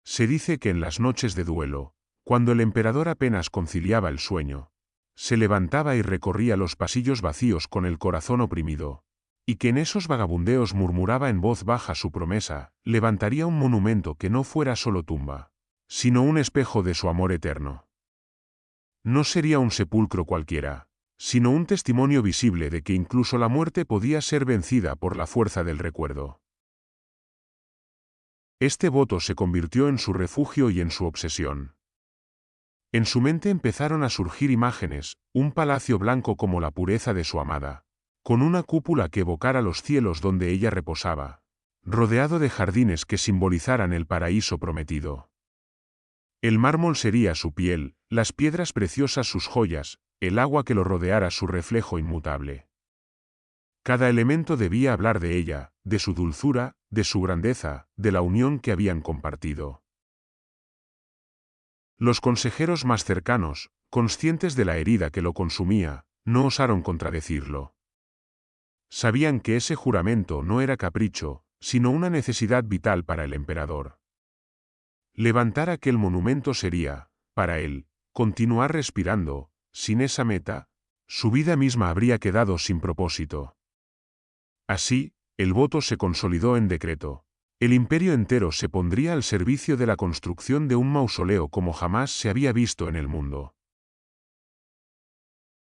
Se dice que en las noches de duelo, cuando el emperador apenas conciliaba el sueño, se levantaba y recorría los pasillos vacíos con el corazón oprimido, y que en esos vagabundeos murmuraba en voz baja su promesa: levantaría un monumento que no fuera solo tumba, sino un espejo de su amor eterno. No sería un sepulcro cualquiera, sino un testimonio visible de que incluso la muerte podía ser vencida por la fuerza del recuerdo. Este voto se convirtió en su refugio y en su obsesión. En su mente empezaron a surgir imágenes: un palacio blanco como la pureza de su amada, con una cúpula que evocara los cielos donde ella reposaba, rodeado de jardines que simbolizaran el paraíso prometido. El mármol sería su piel, las piedras preciosas sus joyas, el agua que lo rodeara su reflejo inmutable. Cada elemento debía hablar de ella, de su dulzura, de su grandeza, de la unión que habían compartido. Los consejeros más cercanos, conscientes de la herida que lo consumía, no osaron contradecirlo. Sabían que ese juramento no era capricho, sino una necesidad vital para el emperador. Levantar aquel monumento sería, para él, continuar respirando. Sin esa meta, su vida misma habría quedado sin propósito. Así, el voto se consolidó en decreto. El imperio entero se pondría al servicio de la construcción de un mausoleo como jamás se había visto en el mundo.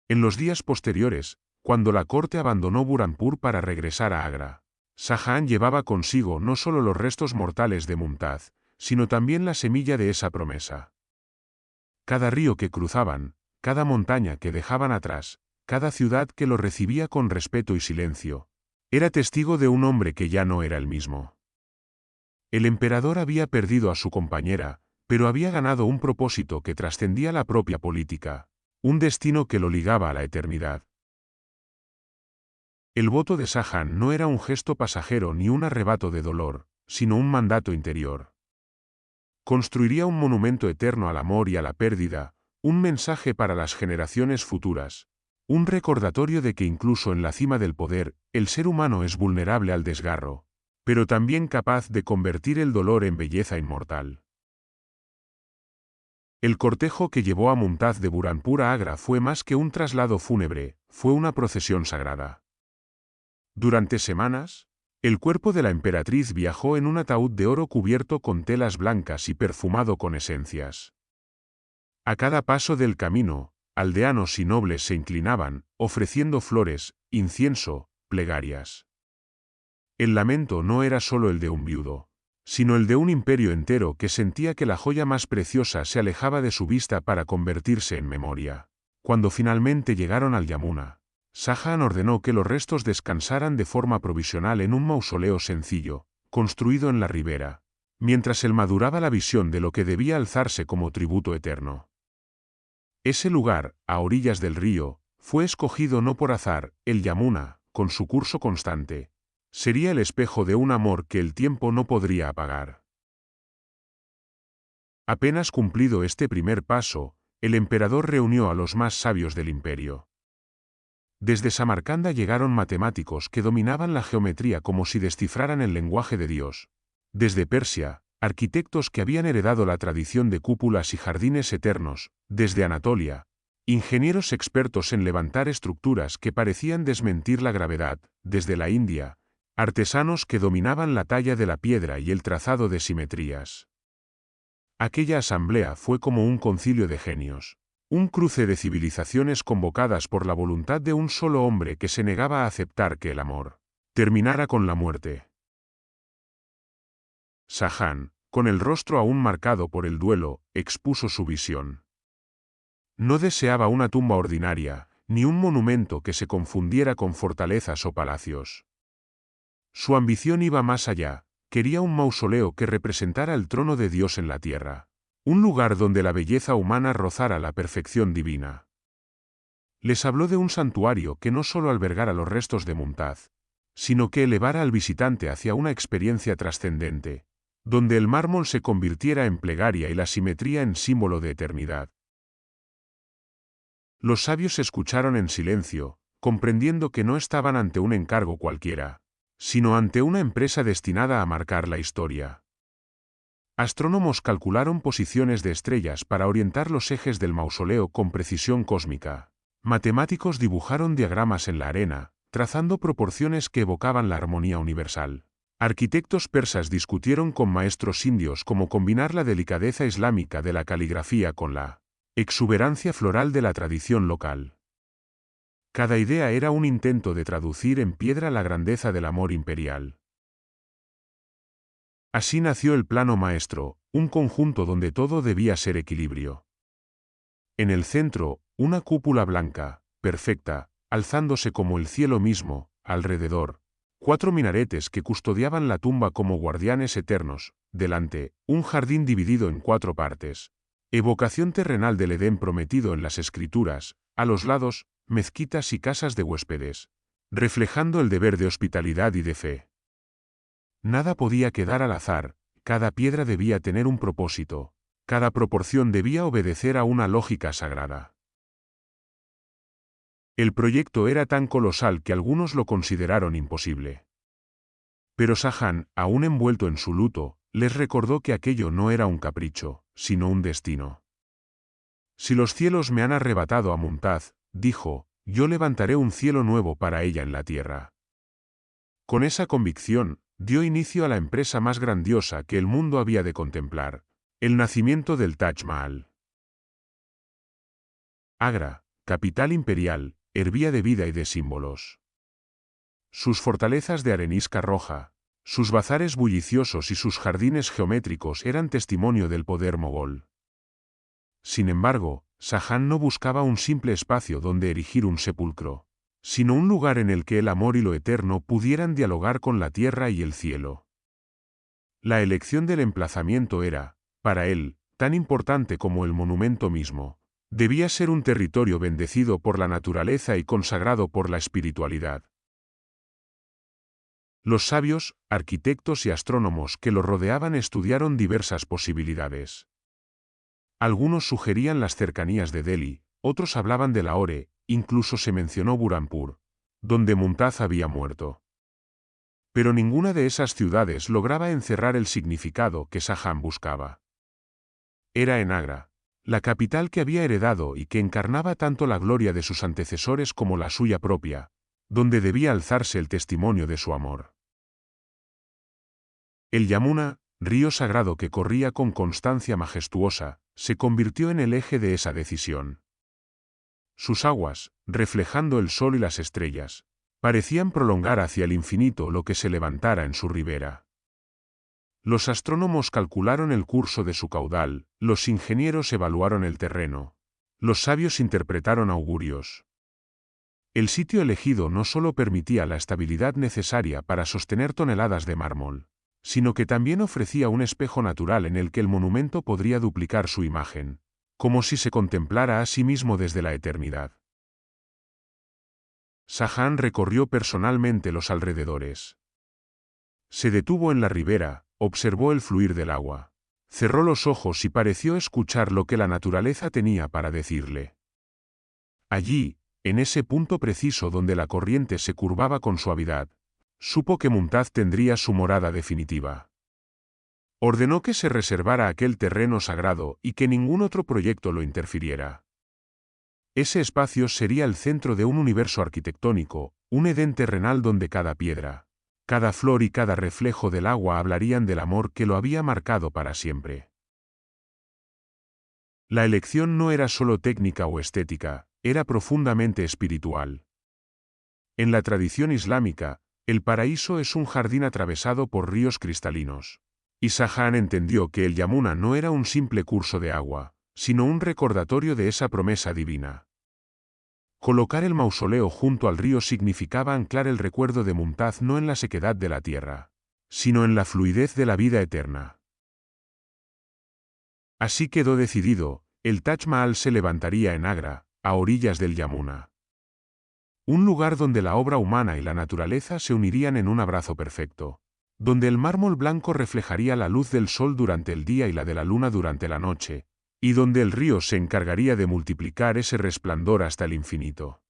En los días posteriores, cuando la corte abandonó Burhanpur para regresar a Agra, Shah llevaba consigo no solo los restos mortales de Mumtaz, sino también la semilla de esa promesa. Cada río que cruzaban, cada montaña que dejaban atrás, cada ciudad que lo recibía con respeto y silencio, era testigo de un hombre que ya no era el mismo. El emperador había perdido a su compañera, pero había ganado un propósito que trascendía la propia política, un destino que lo ligaba a la eternidad. El voto de Shah no era un gesto pasajero ni un arrebato de dolor, sino un mandato interior. Construiría un monumento eterno al amor y a la pérdida, un mensaje para las generaciones futuras, un recordatorio de que incluso en la cima del poder, el ser humano es vulnerable al desgarro, pero también capaz de convertir el dolor en belleza inmortal. El cortejo que llevó a Mumtaz de Burhanpur a Agra fue más que un traslado fúnebre, fue una procesión sagrada. Durante semanas, el cuerpo de la emperatriz viajó en un ataúd de oro cubierto con telas blancas y perfumado con esencias. A cada paso del camino, aldeanos y nobles se inclinaban, ofreciendo flores, incienso, plegarias. El lamento no era solo el de un viudo, sino el de un imperio entero que sentía que la joya más preciosa se alejaba de su vista para convertirse en memoria. Cuando finalmente llegaron al Yamuna, Shah ordenó que los restos descansaran de forma provisional en un mausoleo sencillo, construido en la ribera, mientras él maduraba la visión de lo que debía alzarse como tributo eterno. Ese lugar, a orillas del río, fue escogido no por azar. El Yamuna, con su curso constante, sería el espejo de un amor que el tiempo no podría apagar. Apenas cumplido este primer paso, el emperador reunió a los más sabios del imperio. Desde Samarcanda llegaron matemáticos que dominaban la geometría como si descifraran el lenguaje de Dios. Desde Persia, arquitectos que habían heredado la tradición de cúpulas y jardines eternos. Desde Anatolia, ingenieros expertos en levantar estructuras que parecían desmentir la gravedad. Desde la India, artesanos que dominaban la talla de la piedra y el trazado de simetrías. Aquella asamblea fue como un concilio de genios. Un cruce de civilizaciones convocadas por la voluntad de un solo hombre que se negaba a aceptar que el amor terminara con la muerte. Shahán, con el rostro aún marcado por el duelo, expuso su visión. No deseaba una tumba ordinaria, ni un monumento que se confundiera con fortalezas o palacios. Su ambición iba más allá, quería un mausoleo que representara el trono de Dios en la tierra. Un lugar donde la belleza humana rozara la perfección divina. Les habló de un santuario que no solo albergara los restos de Mumtaz, sino que elevara al visitante hacia una experiencia trascendente, donde el mármol se convirtiera en plegaria y la simetría en símbolo de eternidad. Los sabios escucharon en silencio, comprendiendo que no estaban ante un encargo cualquiera, sino ante una empresa destinada a marcar la historia. Astrónomos calcularon posiciones de estrellas para orientar los ejes del mausoleo con precisión cósmica. Matemáticos dibujaron diagramas en la arena, trazando proporciones que evocaban la armonía universal. Arquitectos persas discutieron con maestros indios cómo combinar la delicadeza islámica de la caligrafía con la exuberancia floral de la tradición local. Cada idea era un intento de traducir en piedra la grandeza del amor imperial. Así nació el plano maestro, un conjunto donde todo debía ser equilibrio. En el centro, una cúpula blanca, perfecta, alzándose como el cielo mismo, alrededor, 4 minaretes que custodiaban la tumba como guardianes eternos, delante, un jardín dividido en 4 partes. Evocación terrenal del Edén prometido en las escrituras, a los lados, mezquitas y casas de huéspedes, reflejando el deber de hospitalidad y de fe. Nada podía quedar al azar, cada piedra debía tener un propósito, cada proporción debía obedecer a una lógica sagrada. El proyecto era tan colosal que algunos lo consideraron imposible. Pero Shahán, aún envuelto en su luto, les recordó que aquello no era un capricho, sino un destino. Si los cielos me han arrebatado a Mumtaz, dijo, yo levantaré un cielo nuevo para ella en la tierra. Con esa convicción, dio inicio a la empresa más grandiosa que el mundo había de contemplar, el nacimiento del Taj Mahal. Agra, capital imperial, hervía de vida y de símbolos. Sus fortalezas de arenisca roja, sus bazares bulliciosos y sus jardines geométricos eran testimonio del poder mogol. Sin embargo, Shahán no buscaba un simple espacio donde erigir un sepulcro, sino un lugar en el que el amor y lo eterno pudieran dialogar con la tierra y el cielo. La elección del emplazamiento era, para él, tan importante como el monumento mismo. Debía ser un territorio bendecido por la naturaleza y consagrado por la espiritualidad. Los sabios, arquitectos y astrónomos que lo rodeaban estudiaron diversas posibilidades. Algunos sugerían las cercanías de Delhi, otros hablaban de Lahore, incluso se mencionó Burhanpur, donde Mumtaz había muerto. Pero ninguna de esas ciudades lograba encerrar el significado que Shahán buscaba. Era en Agra, la capital que había heredado y que encarnaba tanto la gloria de sus antecesores como la suya propia, donde debía alzarse el testimonio de su amor. El Yamuna, río sagrado que corría con constancia majestuosa, se convirtió en el eje de esa decisión. Sus aguas, reflejando el sol y las estrellas, parecían prolongar hacia el infinito lo que se levantara en su ribera. Los astrónomos calcularon el curso de su caudal, los ingenieros evaluaron el terreno, los sabios interpretaron augurios. El sitio elegido no solo permitía la estabilidad necesaria para sostener toneladas de mármol, sino que también ofrecía un espejo natural en el que el monumento podría duplicar su imagen, como si se contemplara a sí mismo desde la eternidad. Shahán recorrió personalmente los alrededores. Se detuvo en la ribera, observó el fluir del agua. Cerró los ojos y pareció escuchar lo que la naturaleza tenía para decirle. Allí, en ese punto preciso donde la corriente se curvaba con suavidad, supo que Mumtaz tendría su morada definitiva. Ordenó que se reservara aquel terreno sagrado y que ningún otro proyecto lo interfiriera. Ese espacio sería el centro de un universo arquitectónico, un Edén terrenal donde cada piedra, cada flor y cada reflejo del agua hablarían del amor que lo había marcado para siempre. La elección no era solo técnica o estética, era profundamente espiritual. En la tradición islámica, el paraíso es un jardín atravesado por ríos cristalinos. Y Shah Jahan entendió que el Yamuna no era un simple curso de agua, sino un recordatorio de esa promesa divina. Colocar el mausoleo junto al río significaba anclar el recuerdo de Mumtaz no en la sequedad de la tierra, sino en la fluidez de la vida eterna. Así quedó decidido, el Taj Mahal se levantaría en Agra, a orillas del Yamuna. Un lugar donde la obra humana y la naturaleza se unirían en un abrazo perfecto, donde el mármol blanco reflejaría la luz del sol durante el día y la de la luna durante la noche, y donde el río se encargaría de multiplicar ese resplandor hasta el infinito.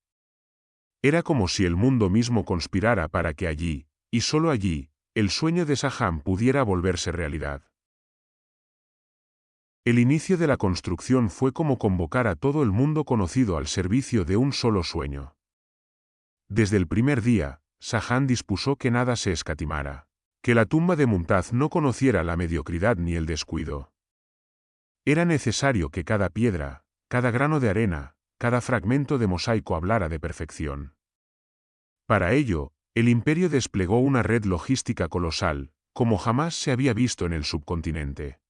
Era como si el mundo mismo conspirara para que allí, y solo allí, el sueño de Shah Jahan pudiera volverse realidad. El inicio de la construcción fue como convocar a todo el mundo conocido al servicio de un solo sueño. Desde el primer día, Shah Jahan dispuso que nada se escatimara, que la tumba de Mumtaz no conociera la mediocridad ni el descuido. Era necesario que cada piedra, cada grano de arena, cada fragmento de mosaico hablara de perfección. Para ello, el imperio desplegó una red logística colosal, como jamás se había visto en el subcontinente.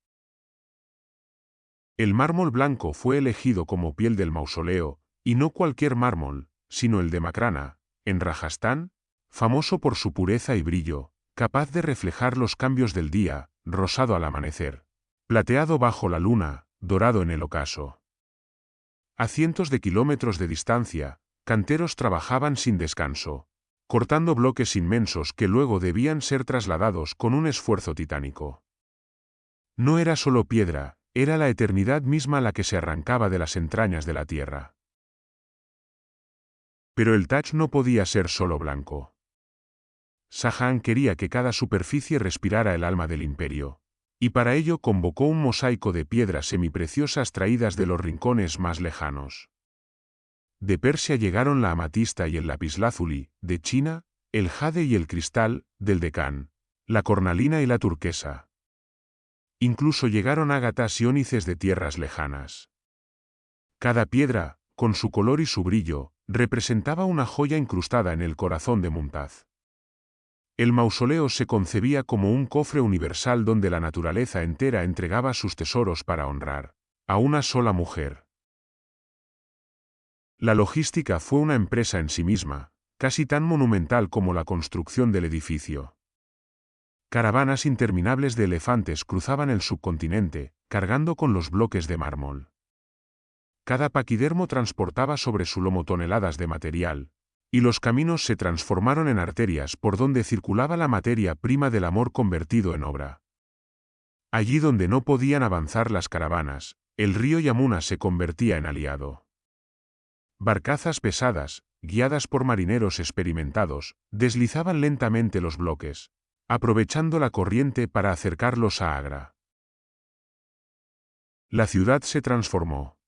El mármol blanco fue elegido como piel del mausoleo, y no cualquier mármol, sino el de Makrana, en Rajastán, famoso por su pureza y brillo, capaz de reflejar los cambios del día, rosado al amanecer, plateado bajo la luna, dorado en el ocaso. A cientos de kilómetros de distancia, canteros trabajaban sin descanso, cortando bloques inmensos que luego debían ser trasladados con un esfuerzo titánico. No era solo piedra, era la eternidad misma la que se arrancaba de las entrañas de la tierra. Pero el Taj no podía ser solo blanco. Shah Jahan quería que cada superficie respirara el alma del imperio, y para ello convocó un mosaico de piedras semipreciosas traídas de los rincones más lejanos. De Persia llegaron la amatista y el lapislázuli, de China, el jade y el cristal, del Decán, la cornalina y la turquesa. Incluso llegaron ágatas y ónices de tierras lejanas. Cada piedra, con su color y su brillo, representaba una joya incrustada en el corazón de Mumtaz. El mausoleo se concebía como un cofre universal donde la naturaleza entera entregaba sus tesoros para honrar a una sola mujer. La logística fue una empresa en sí misma, casi tan monumental como la construcción del edificio. Caravanas interminables de elefantes cruzaban el subcontinente, cargando con los bloques de mármol. Cada paquidermo transportaba sobre su lomo toneladas de material, y los caminos se transformaron en arterias por donde circulaba la materia prima del amor convertido en obra. Allí donde no podían avanzar las caravanas, el río Yamuna se convertía en aliado. Barcazas pesadas, guiadas por marineros experimentados, deslizaban lentamente los bloques, aprovechando la corriente para acercarlos a Agra. La ciudad se transformó.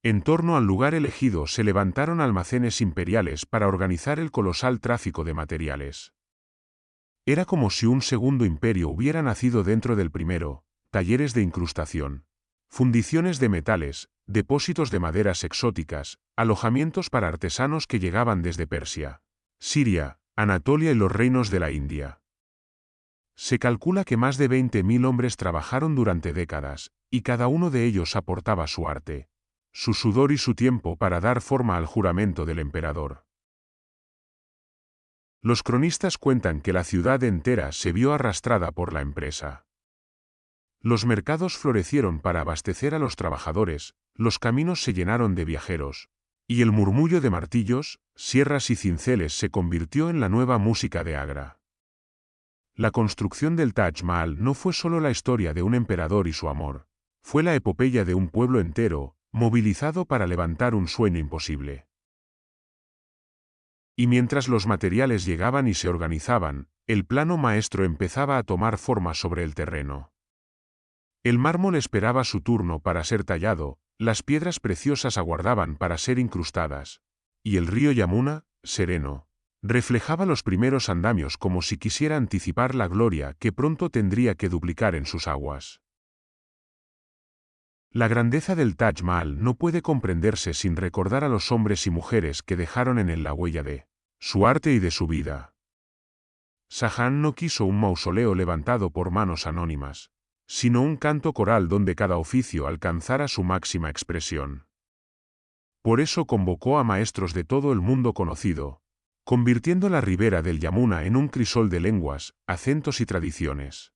En torno al lugar elegido se levantaron almacenes imperiales para organizar el colosal tráfico de materiales. Era como si un segundo imperio hubiera nacido dentro del primero: talleres de incrustación, fundiciones de metales, depósitos de maderas exóticas, alojamientos para artesanos que llegaban desde Persia, Siria, Anatolia y los reinos de la India. Se calcula que más de 20.000 hombres trabajaron durante décadas, y cada uno de ellos aportaba su arte, su sudor y su tiempo para dar forma al juramento del emperador. Los cronistas cuentan que la ciudad entera se vio arrastrada por la empresa. Los mercados florecieron para abastecer a los trabajadores, los caminos se llenaron de viajeros, y el murmullo de martillos, sierras y cinceles se convirtió en la nueva música de Agra. La construcción del Taj Mahal no fue solo la historia de un emperador y su amor, fue la epopeya de un pueblo entero, movilizado para levantar un sueño imposible. Y mientras los materiales llegaban y se organizaban, el plano maestro empezaba a tomar forma sobre el terreno. El mármol esperaba su turno para ser tallado, las piedras preciosas aguardaban para ser incrustadas, y el río Yamuna, sereno, reflejaba los primeros andamios como si quisiera anticipar la gloria que pronto tendría que duplicar en sus aguas. La grandeza del Taj Mahal no puede comprenderse sin recordar a los hombres y mujeres que dejaron en él la huella de su arte y de su vida. Shahjahan no quiso un mausoleo levantado por manos anónimas, sino un canto coral donde cada oficio alcanzara su máxima expresión. Por eso convocó a maestros de todo el mundo conocido, convirtiendo la ribera del Yamuna en un crisol de lenguas, acentos y tradiciones.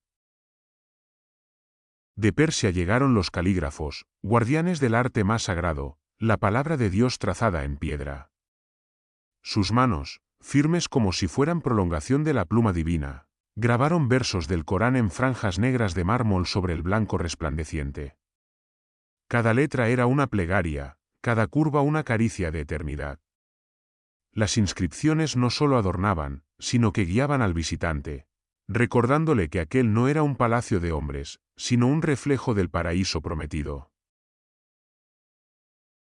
De Persia llegaron los calígrafos, guardianes del arte más sagrado, la palabra de Dios trazada en piedra. Sus manos, firmes como si fueran prolongación de la pluma divina, grabaron versos del Corán en franjas negras de mármol sobre el blanco resplandeciente. Cada letra era una plegaria, cada curva una caricia de eternidad. Las inscripciones no solo adornaban, sino que guiaban al visitante, recordándole que aquel no era un palacio de hombres, sino un reflejo del paraíso prometido.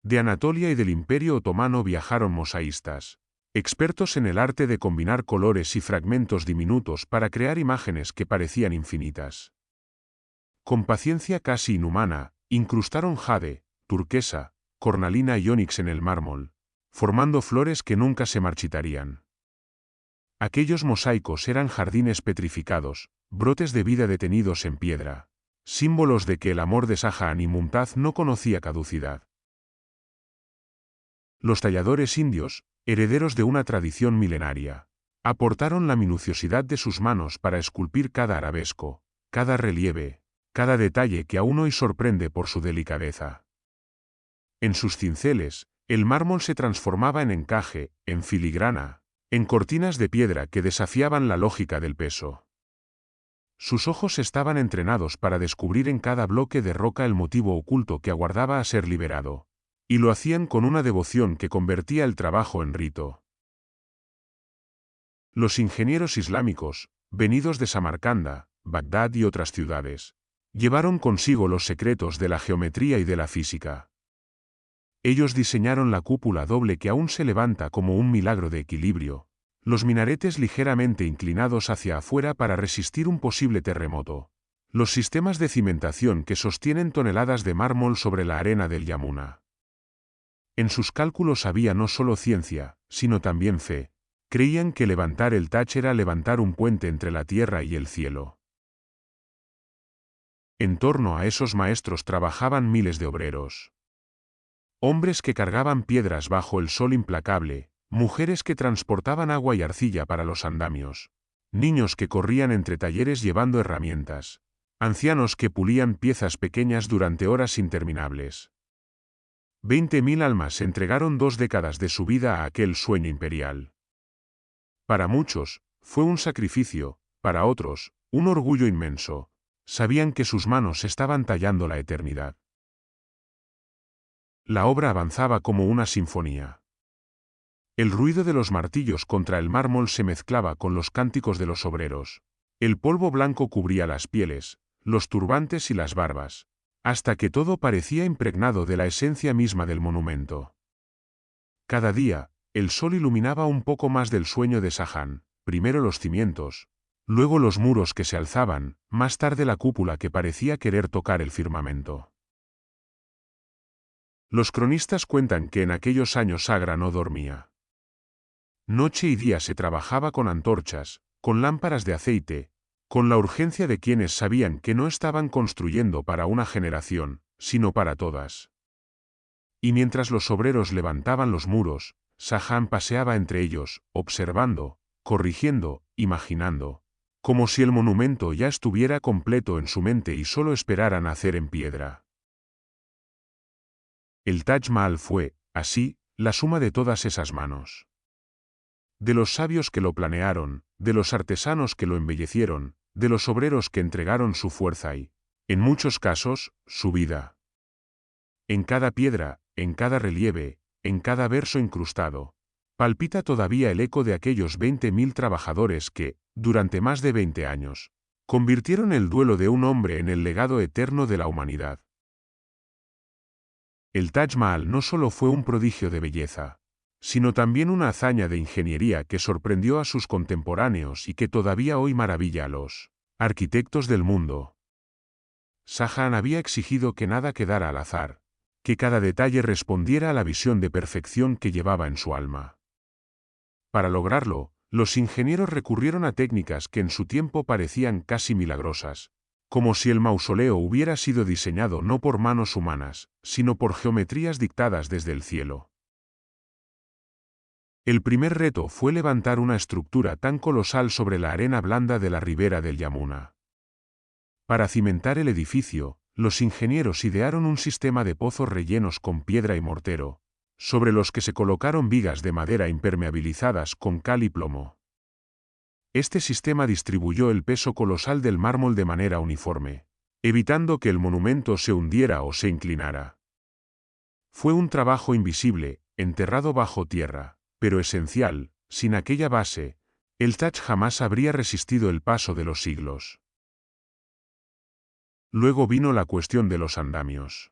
De Anatolia y del Imperio Otomano viajaron mosaístas, expertos en el arte de combinar colores y fragmentos diminutos para crear imágenes que parecían infinitas. Con paciencia casi inhumana, incrustaron jade, turquesa, cornalina y ónix en el mármol, formando flores que nunca se marchitarían. Aquellos mosaicos eran jardines petrificados, brotes de vida detenidos en piedra, símbolos de que el amor de Shahjahan y Mumtaz no conocía caducidad. Los talladores indios, herederos de una tradición milenaria, aportaron la minuciosidad de sus manos para esculpir cada arabesco, cada relieve, cada detalle que aún hoy sorprende por su delicadeza. En sus cinceles, el mármol se transformaba en encaje, en filigrana, en cortinas de piedra que desafiaban la lógica del peso. Sus ojos estaban entrenados para descubrir en cada bloque de roca el motivo oculto que aguardaba a ser liberado, y lo hacían con una devoción que convertía el trabajo en rito. Los ingenieros islámicos, venidos de Samarcanda, Bagdad y otras ciudades, llevaron consigo los secretos de la geometría y de la física. Ellos diseñaron la cúpula doble que aún se levanta como un milagro de equilibrio, los minaretes ligeramente inclinados hacia afuera para resistir un posible terremoto, los sistemas de cimentación que sostienen toneladas de mármol sobre la arena del Yamuna. En sus cálculos había no solo ciencia, sino también fe. Creían que levantar el Taj era levantar un puente entre la tierra y el cielo. En torno a esos maestros trabajaban miles de obreros. Hombres que cargaban piedras bajo el sol implacable, mujeres que transportaban agua y arcilla para los andamios, niños que corrían entre talleres llevando herramientas, ancianos que pulían piezas pequeñas durante horas interminables. 20.000 almas entregaron 2 décadas de su vida a aquel sueño imperial. Para muchos, fue un sacrificio, para otros, un orgullo inmenso. Sabían que sus manos estaban tallando la eternidad. La obra avanzaba como una sinfonía. El ruido de los martillos contra el mármol se mezclaba con los cánticos de los obreros. El polvo blanco cubría las pieles, los turbantes y las barbas, hasta que todo parecía impregnado de la esencia misma del monumento. Cada día, el sol iluminaba un poco más del sueño de Shahjahan, primero los cimientos, luego los muros que se alzaban, más tarde la cúpula que parecía querer tocar el firmamento. Los cronistas cuentan que en aquellos años Agra no dormía. Noche y día se trabajaba con antorchas, con lámparas de aceite, con la urgencia de quienes sabían que no estaban construyendo para una generación, sino para todas. Y mientras los obreros levantaban los muros, Shahjahan paseaba entre ellos, observando, corrigiendo, imaginando, como si el monumento ya estuviera completo en su mente y solo esperara nacer en piedra. El Taj Mahal fue, así, la suma de todas esas manos. De los sabios que lo planearon, de los artesanos que lo embellecieron, de los obreros que entregaron su fuerza y, en muchos casos, su vida. En cada piedra, en cada relieve, en cada verso incrustado, palpita todavía el eco de aquellos 20.000 trabajadores que, durante más de 20 años, convirtieron el duelo de un hombre en el legado eterno de la humanidad. El Taj Mahal no solo fue un prodigio de belleza, sino también una hazaña de ingeniería que sorprendió a sus contemporáneos y que todavía hoy maravilla a los arquitectos del mundo. Shahjahan había exigido que nada quedara al azar, que cada detalle respondiera a la visión de perfección que llevaba en su alma. Para lograrlo, los ingenieros recurrieron a técnicas que en su tiempo parecían casi milagrosas, como si el mausoleo hubiera sido diseñado no por manos humanas, sino por geometrías dictadas desde el cielo. El primer reto fue levantar una estructura tan colosal sobre la arena blanda de la ribera del Yamuna. Para cimentar el edificio, los ingenieros idearon un sistema de pozos rellenos con piedra y mortero, sobre los que se colocaron vigas de madera impermeabilizadas con cal y plomo. Este sistema distribuyó el peso colosal del mármol de manera uniforme, evitando que el monumento se hundiera o se inclinara. Fue un trabajo invisible, enterrado bajo tierra, pero esencial. Sin aquella base, el Taj jamás habría resistido el paso de los siglos. Luego vino la cuestión de los andamios.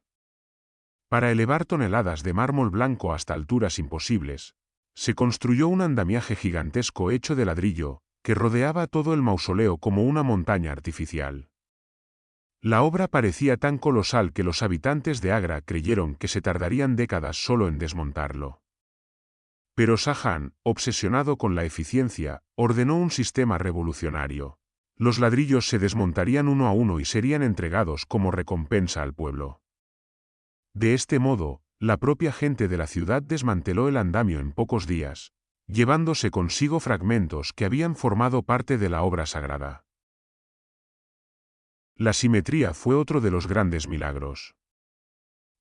Para elevar toneladas de mármol blanco hasta alturas imposibles, se construyó un andamiaje gigantesco hecho de ladrillo, que rodeaba todo el mausoleo como una montaña artificial. La obra parecía tan colosal que los habitantes de Agra creyeron que se tardarían décadas solo en desmontarlo. Pero Shah Jahan, obsesionado con la eficiencia, ordenó un sistema revolucionario. Los ladrillos se desmontarían uno a uno y serían entregados como recompensa al pueblo. De este modo, la propia gente de la ciudad desmanteló el andamio en pocos días, llevándose consigo fragmentos que habían formado parte de la obra sagrada. La simetría fue otro de los grandes milagros.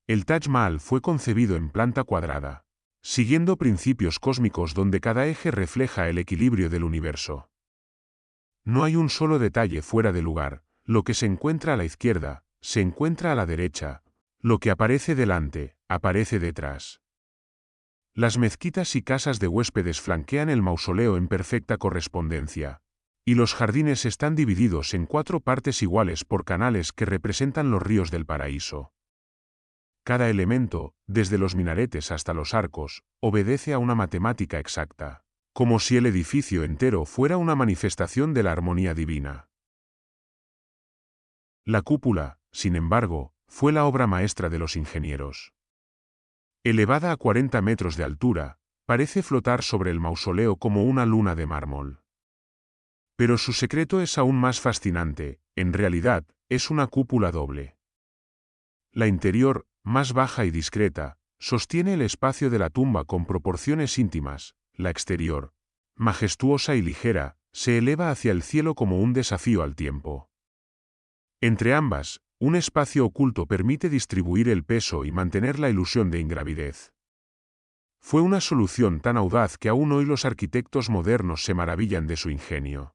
El Taj Mahal fue concebido en planta cuadrada, siguiendo principios cósmicos donde cada eje refleja el equilibrio del universo. No hay un solo detalle fuera de lugar, lo que se encuentra a la izquierda, se encuentra a la derecha, lo que aparece delante, aparece detrás. Las mezquitas y casas de huéspedes flanquean el mausoleo en perfecta correspondencia, y los jardines están divididos en 4 partes iguales por canales que representan los ríos del paraíso. Cada elemento, desde los minaretes hasta los arcos, obedece a una matemática exacta, como si el edificio entero fuera una manifestación de la armonía divina. La cúpula, sin embargo, fue la obra maestra de los ingenieros. Elevada a 40 metros de altura, parece flotar sobre el mausoleo como una luna de mármol. Pero su secreto es aún más fascinante. En realidad, es una cúpula doble. La interior, más baja y discreta, sostiene el espacio de la tumba con proporciones íntimas. La exterior, majestuosa y ligera, se eleva hacia el cielo como un desafío al tiempo. Entre ambas, un espacio oculto permite distribuir el peso y mantener la ilusión de ingravidez. Fue una solución tan audaz que aún hoy los arquitectos modernos se maravillan de su ingenio.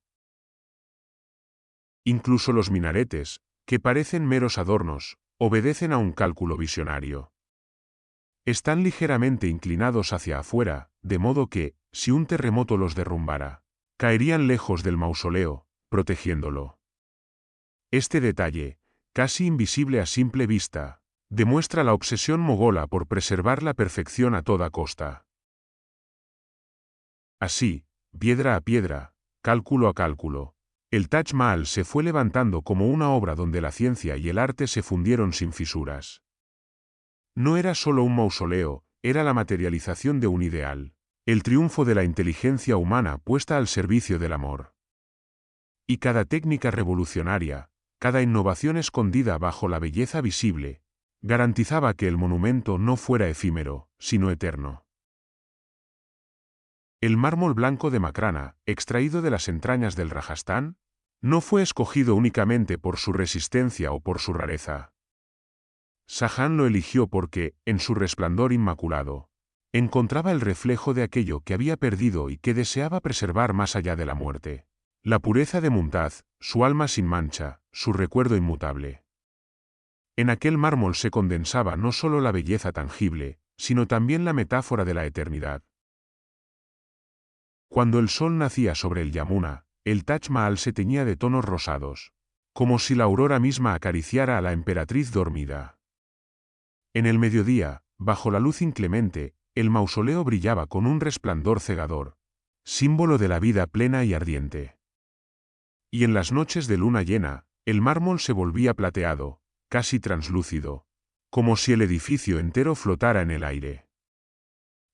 Incluso los minaretes, que parecen meros adornos, obedecen a un cálculo visionario. Están ligeramente inclinados hacia afuera, de modo que, si un terremoto los derrumbara, caerían lejos del mausoleo, protegiéndolo. Este detalle, casi invisible a simple vista, demuestra la obsesión mogola por preservar la perfección a toda costa. Así, piedra a piedra, cálculo a cálculo, el Taj Mahal se fue levantando como una obra donde la ciencia y el arte se fundieron sin fisuras. No era solo un mausoleo, era la materialización de un ideal, el triunfo de la inteligencia humana puesta al servicio del amor. Y cada técnica revolucionaria, cada innovación escondida bajo la belleza visible, garantizaba que el monumento no fuera efímero, sino eterno. El mármol blanco de Makrana, extraído de las entrañas del Rajastán, no fue escogido únicamente por su resistencia o por su rareza. Shah Jahan lo eligió porque, en su resplandor inmaculado, encontraba el reflejo de aquello que había perdido y que deseaba preservar más allá de la muerte. La pureza de Mumtaz, su alma sin mancha, su recuerdo inmutable. En aquel mármol se condensaba no solo la belleza tangible, sino también la metáfora de la eternidad. Cuando el sol nacía sobre el Yamuna, el Taj Mahal se teñía de tonos rosados, como si la aurora misma acariciara a la emperatriz dormida. En el mediodía, bajo la luz inclemente, el mausoleo brillaba con un resplandor cegador, símbolo de la vida plena y ardiente. Y en las noches de luna llena, el mármol se volvía plateado, casi translúcido, como si el edificio entero flotara en el aire.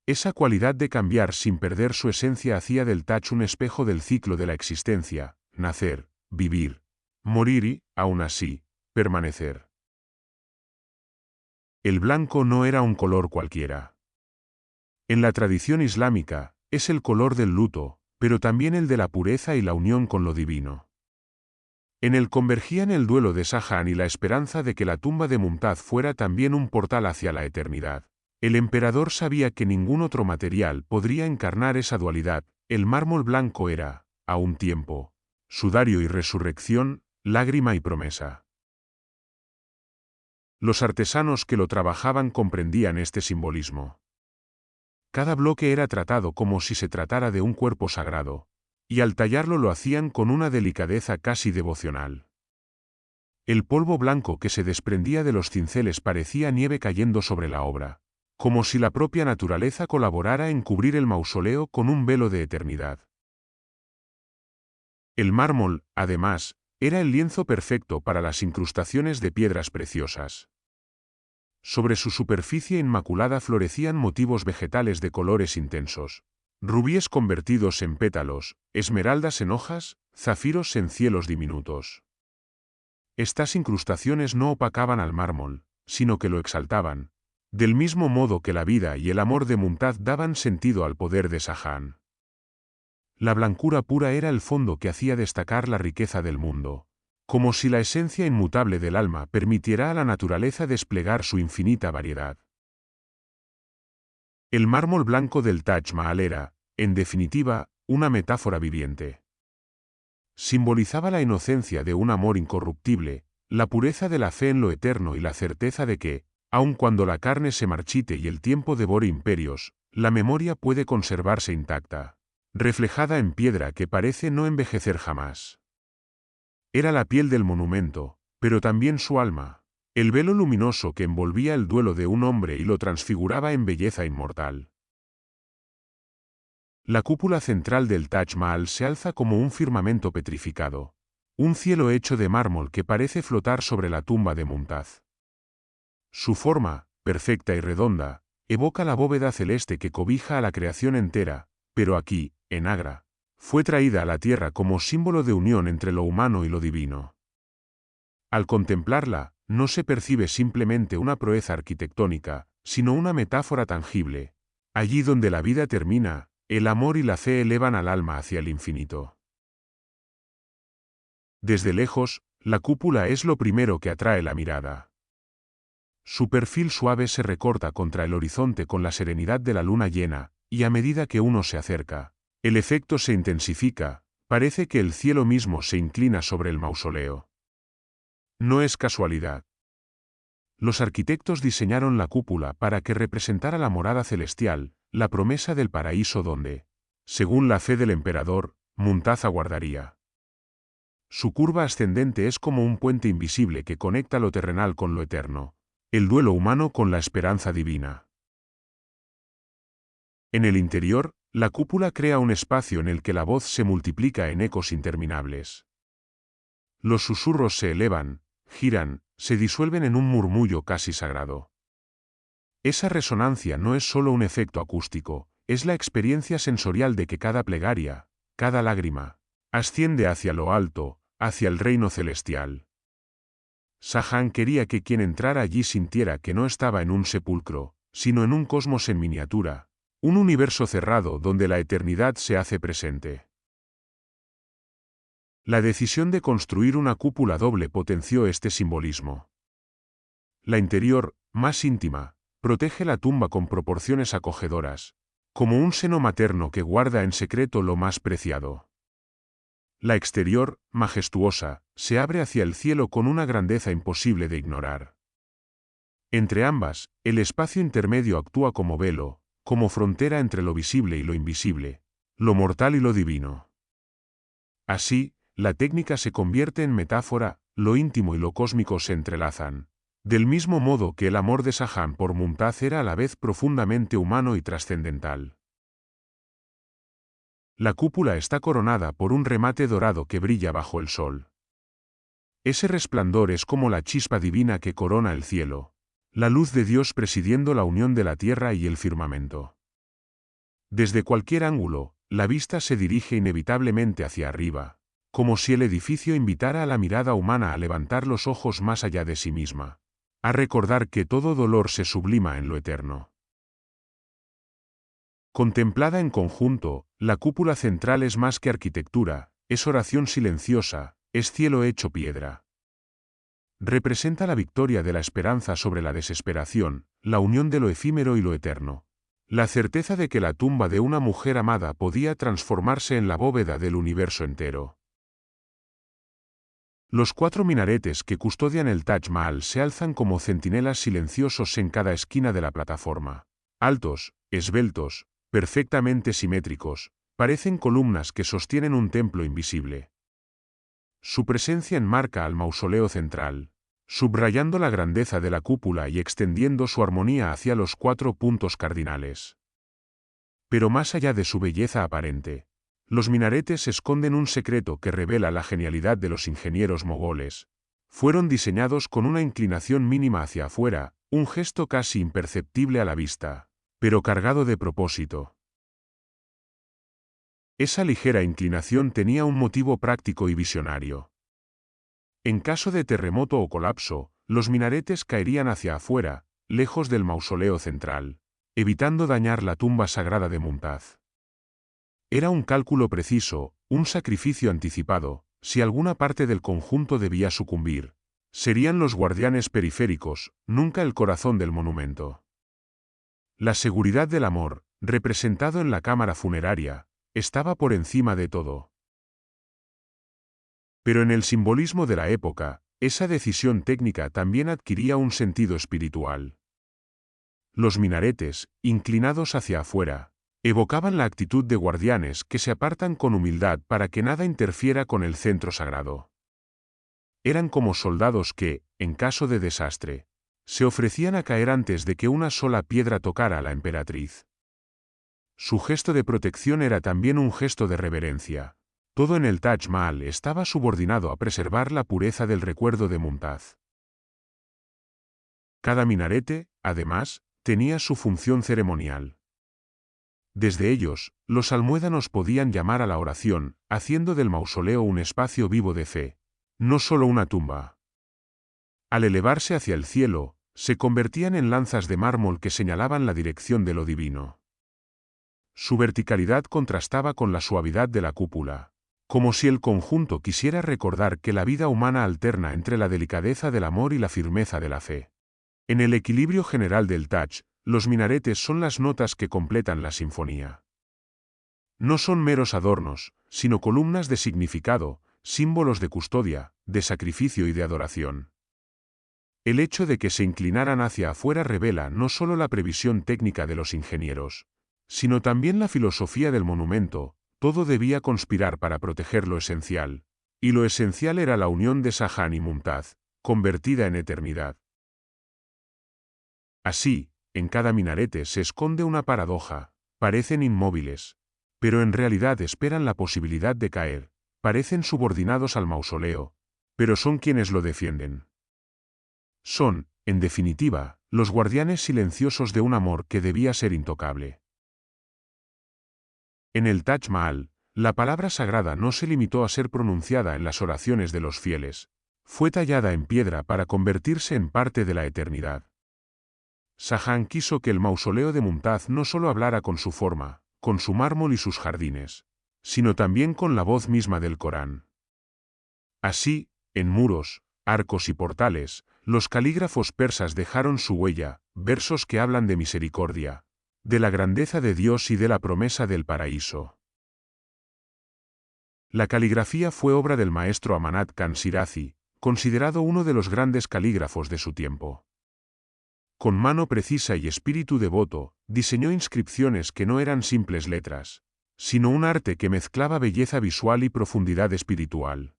Esa cualidad de cambiar sin perder su esencia hacía del Taj un espejo del ciclo de la existencia, nacer, vivir, morir y, aún así, permanecer. El blanco no era un color cualquiera. En la tradición islámica, es el color del luto, pero también el de la pureza y la unión con lo divino. En él convergían el duelo de Shahjahán y la esperanza de que la tumba de Mumtaz fuera también un portal hacia la eternidad. El emperador sabía que ningún otro material podría encarnar esa dualidad. El mármol blanco era, a un tiempo, sudario y resurrección, lágrima y promesa. Los artesanos que lo trabajaban comprendían este simbolismo. Cada bloque era tratado como si se tratara de un cuerpo sagrado, y al tallarlo lo hacían con una delicadeza casi devocional. El polvo blanco que se desprendía de los cinceles parecía nieve cayendo sobre la obra, como si la propia naturaleza colaborara en cubrir el mausoleo con un velo de eternidad. El mármol, además, era el lienzo perfecto para las incrustaciones de piedras preciosas. Sobre su superficie inmaculada florecían motivos vegetales de colores intensos, rubíes convertidos en pétalos, esmeraldas en hojas, zafiros en cielos diminutos. Estas incrustaciones no opacaban al mármol, sino que lo exaltaban, del mismo modo que la vida y el amor de Mumtaz daban sentido al poder de Shahjahán. La blancura pura era el fondo que hacía destacar la riqueza del mundo, como si la esencia inmutable del alma permitiera a la naturaleza desplegar su infinita variedad. El mármol blanco del Taj Mahal era, en definitiva, una metáfora viviente. Simbolizaba la inocencia de un amor incorruptible, la pureza de la fe en lo eterno y la certeza de que, aun cuando la carne se marchite y el tiempo devore imperios, la memoria puede conservarse intacta, reflejada en piedra que parece no envejecer jamás. Era la piel del monumento, pero también su alma, el velo luminoso que envolvía el duelo de un hombre y lo transfiguraba en belleza inmortal. La cúpula central del Taj Mahal se alza como un firmamento petrificado, un cielo hecho de mármol que parece flotar sobre la tumba de Mumtaz. Su forma, perfecta y redonda, evoca la bóveda celeste que cobija a la creación entera, pero aquí, en Agra, fue traída a la tierra como símbolo de unión entre lo humano y lo divino. Al contemplarla, no se percibe simplemente una proeza arquitectónica, sino una metáfora tangible. Allí donde la vida termina, el amor y la fe elevan al alma hacia el infinito. Desde lejos, la cúpula es lo primero que atrae la mirada. Su perfil suave se recorta contra el horizonte con la serenidad de la luna llena, y a medida que uno se acerca, el efecto se intensifica, parece que el cielo mismo se inclina sobre el mausoleo. No es casualidad. Los arquitectos diseñaron la cúpula para que representara la morada celestial, la promesa del paraíso donde, según la fe del emperador, Mumtaz aguardaría. Su curva ascendente es como un puente invisible que conecta lo terrenal con lo eterno, el duelo humano con la esperanza divina. En el interior, la cúpula crea un espacio en el que la voz se multiplica en ecos interminables. Los susurros se elevan, giran, se disuelven en un murmullo casi sagrado. Esa resonancia no es solo un efecto acústico, es la experiencia sensorial de que cada plegaria, cada lágrima, asciende hacia lo alto, hacia el reino celestial. Shahjahán quería que quien entrara allí sintiera que no estaba en un sepulcro, sino en un cosmos en miniatura, un universo cerrado donde la eternidad se hace presente. La decisión de construir una cúpula doble potenció este simbolismo. La interior, más íntima, protege la tumba con proporciones acogedoras, como un seno materno que guarda en secreto lo más preciado. La exterior, majestuosa, se abre hacia el cielo con una grandeza imposible de ignorar. Entre ambas, el espacio intermedio actúa como velo, como frontera entre lo visible y lo invisible, lo mortal y lo divino. Así, la técnica se convierte en metáfora, lo íntimo y lo cósmico se entrelazan. Del mismo modo que el amor de Shahjahán por Mumtaz era a la vez profundamente humano y trascendental. La cúpula está coronada por un remate dorado que brilla bajo el sol. Ese resplandor es como la chispa divina que corona el cielo, la luz de Dios presidiendo la unión de la tierra y el firmamento. Desde cualquier ángulo, la vista se dirige inevitablemente hacia arriba, como si el edificio invitara a la mirada humana a levantar los ojos más allá de sí misma, a recordar que todo dolor se sublima en lo eterno. Contemplada en conjunto, la cúpula central es más que arquitectura, es oración silenciosa, es cielo hecho piedra. Representa la victoria de la esperanza sobre la desesperación, la unión de lo efímero y lo eterno. La certeza de que la tumba de una mujer amada podía transformarse en la bóveda del universo entero. Los 4 minaretes que custodian el Taj Mahal se alzan como centinelas silenciosos en cada esquina de la plataforma. Altos, esbeltos, perfectamente simétricos, parecen columnas que sostienen un templo invisible. Su presencia enmarca al mausoleo central, subrayando la grandeza de la cúpula y extendiendo su armonía hacia los 4 puntos cardinales. Pero más allá de su belleza aparente, los minaretes esconden un secreto que revela la genialidad de los ingenieros mogoles. Fueron diseñados con una inclinación mínima hacia afuera, un gesto casi imperceptible a la vista, pero cargado de propósito. Esa ligera inclinación tenía un motivo práctico y visionario. En caso de terremoto o colapso, los minaretes caerían hacia afuera, lejos del mausoleo central, evitando dañar la tumba sagrada de Mumtaz. Era un cálculo preciso, un sacrificio anticipado. Si alguna parte del conjunto debía sucumbir, serían los guardianes periféricos, nunca el corazón del monumento. La seguridad del amor, representado en la cámara funeraria, estaba por encima de todo. Pero en el simbolismo de la época, esa decisión técnica también adquiría un sentido espiritual. Los minaretes, inclinados hacia afuera, evocaban la actitud de guardianes que se apartan con humildad para que nada interfiera con el centro sagrado. Eran como soldados que, en caso de desastre, se ofrecían a caer antes de que una sola piedra tocara a la emperatriz. Su gesto de protección era también un gesto de reverencia. Todo en el Taj Mahal estaba subordinado a preservar la pureza del recuerdo de Mumtaz. Cada minarete, además, tenía su función ceremonial. Desde ellos, los almuédanos podían llamar a la oración, haciendo del mausoleo un espacio vivo de fe, no solo una tumba. Al elevarse hacia el cielo, se convertían en lanzas de mármol que señalaban la dirección de lo divino. Su verticalidad contrastaba con la suavidad de la cúpula, como si el conjunto quisiera recordar que la vida humana alterna entre la delicadeza del amor y la firmeza de la fe. En el equilibrio general del Taj, los minaretes son las notas que completan la sinfonía. No son meros adornos, sino columnas de significado, símbolos de custodia, de sacrificio y de adoración. El hecho de que se inclinaran hacia afuera revela no solo la previsión técnica de los ingenieros, sino también la filosofía del monumento. Todo debía conspirar para proteger lo esencial, y lo esencial era la unión de Shahjahan y Mumtaz, convertida en eternidad. Así, en cada minarete se esconde una paradoja. Parecen inmóviles, pero en realidad esperan la posibilidad de caer. Parecen subordinados al mausoleo, pero son quienes lo defienden. Son, en definitiva, los guardianes silenciosos de un amor que debía ser intocable. En el Taj Mahal, la palabra sagrada no se limitó a ser pronunciada en las oraciones de los fieles. Fue tallada en piedra para convertirse en parte de la eternidad. Shahjahan quiso que el mausoleo de Mumtaz no solo hablara con su forma, con su mármol y sus jardines, sino también con la voz misma del Corán. Así, en muros, arcos y portales, los calígrafos persas dejaron su huella, versos que hablan de misericordia, de la grandeza de Dios y de la promesa del paraíso. La caligrafía fue obra del maestro Amanat Khan Shirazi, considerado uno de los grandes calígrafos de su tiempo. Con mano precisa y espíritu devoto, diseñó inscripciones que no eran simples letras, sino un arte que mezclaba belleza visual y profundidad espiritual.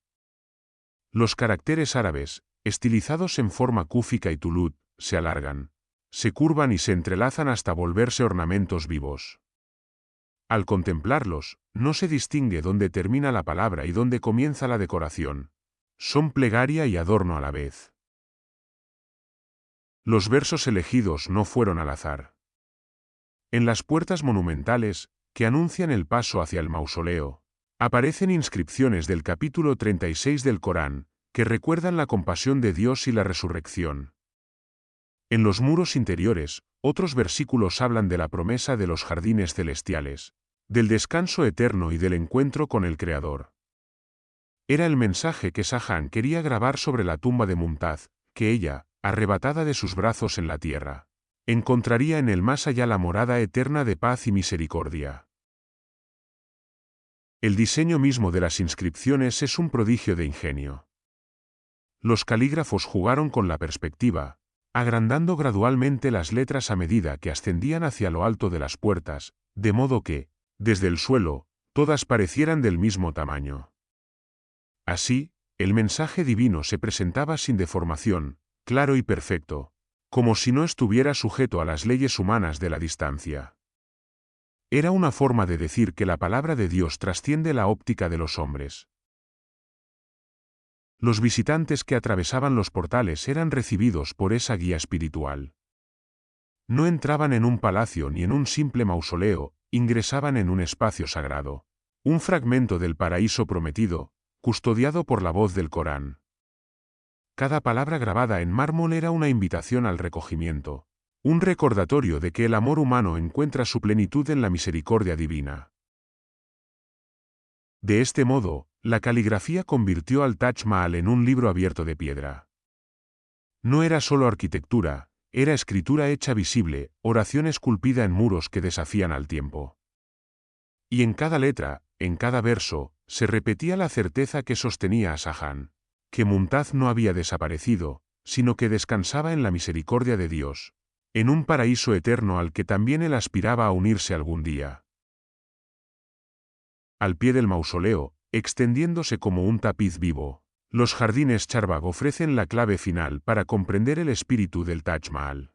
Los caracteres árabes, estilizados en forma cúfica y tulut, se alargan, se curvan y se entrelazan hasta volverse ornamentos vivos. Al contemplarlos, no se distingue dónde termina la palabra y dónde comienza la decoración. Son plegaria y adorno a la vez. Los versos elegidos no fueron al azar. En las puertas monumentales, que anuncian el paso hacia el mausoleo, aparecen inscripciones del capítulo 36 del Corán, que recuerdan la compasión de Dios y la resurrección. En los muros interiores, otros versículos hablan de la promesa de los jardines celestiales, del descanso eterno y del encuentro con el Creador. Era el mensaje que Shahjahan quería grabar sobre la tumba de Mumtaz, que ella, arrebatada de sus brazos en la tierra, encontraría en el más allá la morada eterna de paz y misericordia. El diseño mismo de las inscripciones es un prodigio de ingenio. Los calígrafos jugaron con la perspectiva, agrandando gradualmente las letras a medida que ascendían hacia lo alto de las puertas, de modo que, desde el suelo, todas parecieran del mismo tamaño. Así, el mensaje divino se presentaba sin deformación, claro y perfecto, como si no estuviera sujeto a las leyes humanas de la distancia. Era una forma de decir que la palabra de Dios trasciende la óptica de los hombres. Los visitantes que atravesaban los portales eran recibidos por esa guía espiritual. No entraban en un palacio ni en un simple mausoleo, ingresaban en un espacio sagrado, un fragmento del paraíso prometido, custodiado por la voz del Corán. Cada palabra grabada en mármol era una invitación al recogimiento, un recordatorio de que el amor humano encuentra su plenitud en la misericordia divina. De este modo, la caligrafía convirtió al Taj Mahal en un libro abierto de piedra. No era solo arquitectura, era escritura hecha visible, oración esculpida en muros que desafían al tiempo. Y en cada letra, en cada verso, se repetía la certeza que sostenía a Shahjahan, que Mumtaz no había desaparecido, sino que descansaba en la misericordia de Dios, en un paraíso eterno al que también él aspiraba a unirse algún día. Al pie del mausoleo, extendiéndose como un tapiz vivo, los jardines Charbagh ofrecen la clave final para comprender el espíritu del Taj Mahal.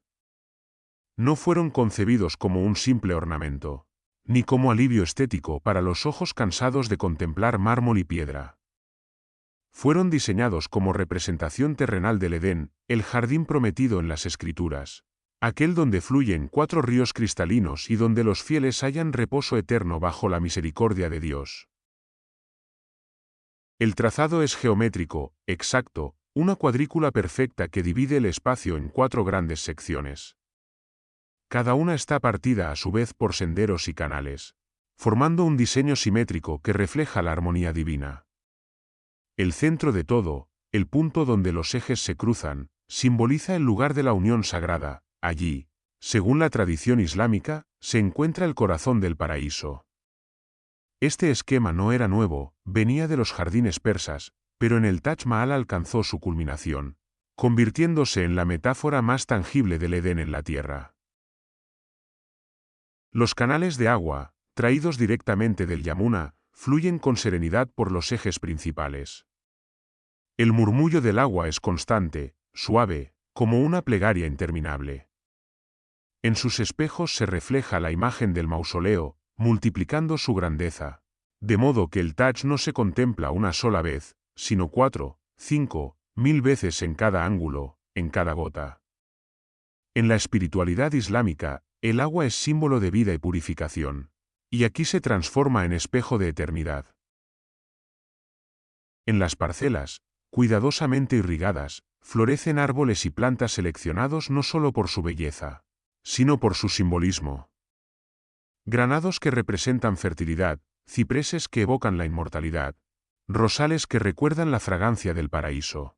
No fueron concebidos como un simple ornamento, ni como alivio estético para los ojos cansados de contemplar mármol y piedra. Fueron diseñados como representación terrenal del Edén, el jardín prometido en las Escrituras, aquel donde fluyen 4 ríos cristalinos y donde los fieles hallan reposo eterno bajo la misericordia de Dios. El trazado es geométrico, exacto, una cuadrícula perfecta que divide el espacio en 4 grandes secciones. Cada una está partida a su vez por senderos y canales, formando un diseño simétrico que refleja la armonía divina. El centro de todo, el punto donde los ejes se cruzan, simboliza el lugar de la unión sagrada. Allí, según la tradición islámica, se encuentra el corazón del paraíso. Este esquema no era nuevo, venía de los jardines persas, pero en el Taj Mahal alcanzó su culminación, convirtiéndose en la metáfora más tangible del Edén en la tierra. Los canales de agua, traídos directamente del Yamuna, fluyen con serenidad por los ejes principales. El murmullo del agua es constante, suave, como una plegaria interminable. En sus espejos se refleja la imagen del mausoleo, multiplicando su grandeza, de modo que el Taj no se contempla una sola vez, sino 4, 5, 1000 veces en cada ángulo, en cada gota. En la espiritualidad islámica, el agua es símbolo de vida y purificación, y aquí se transforma en espejo de eternidad. En las parcelas, cuidadosamente irrigadas, florecen árboles y plantas seleccionados no solo por su belleza, sino por su simbolismo. Granados que representan fertilidad, cipreses que evocan la inmortalidad, rosales que recuerdan la fragancia del paraíso.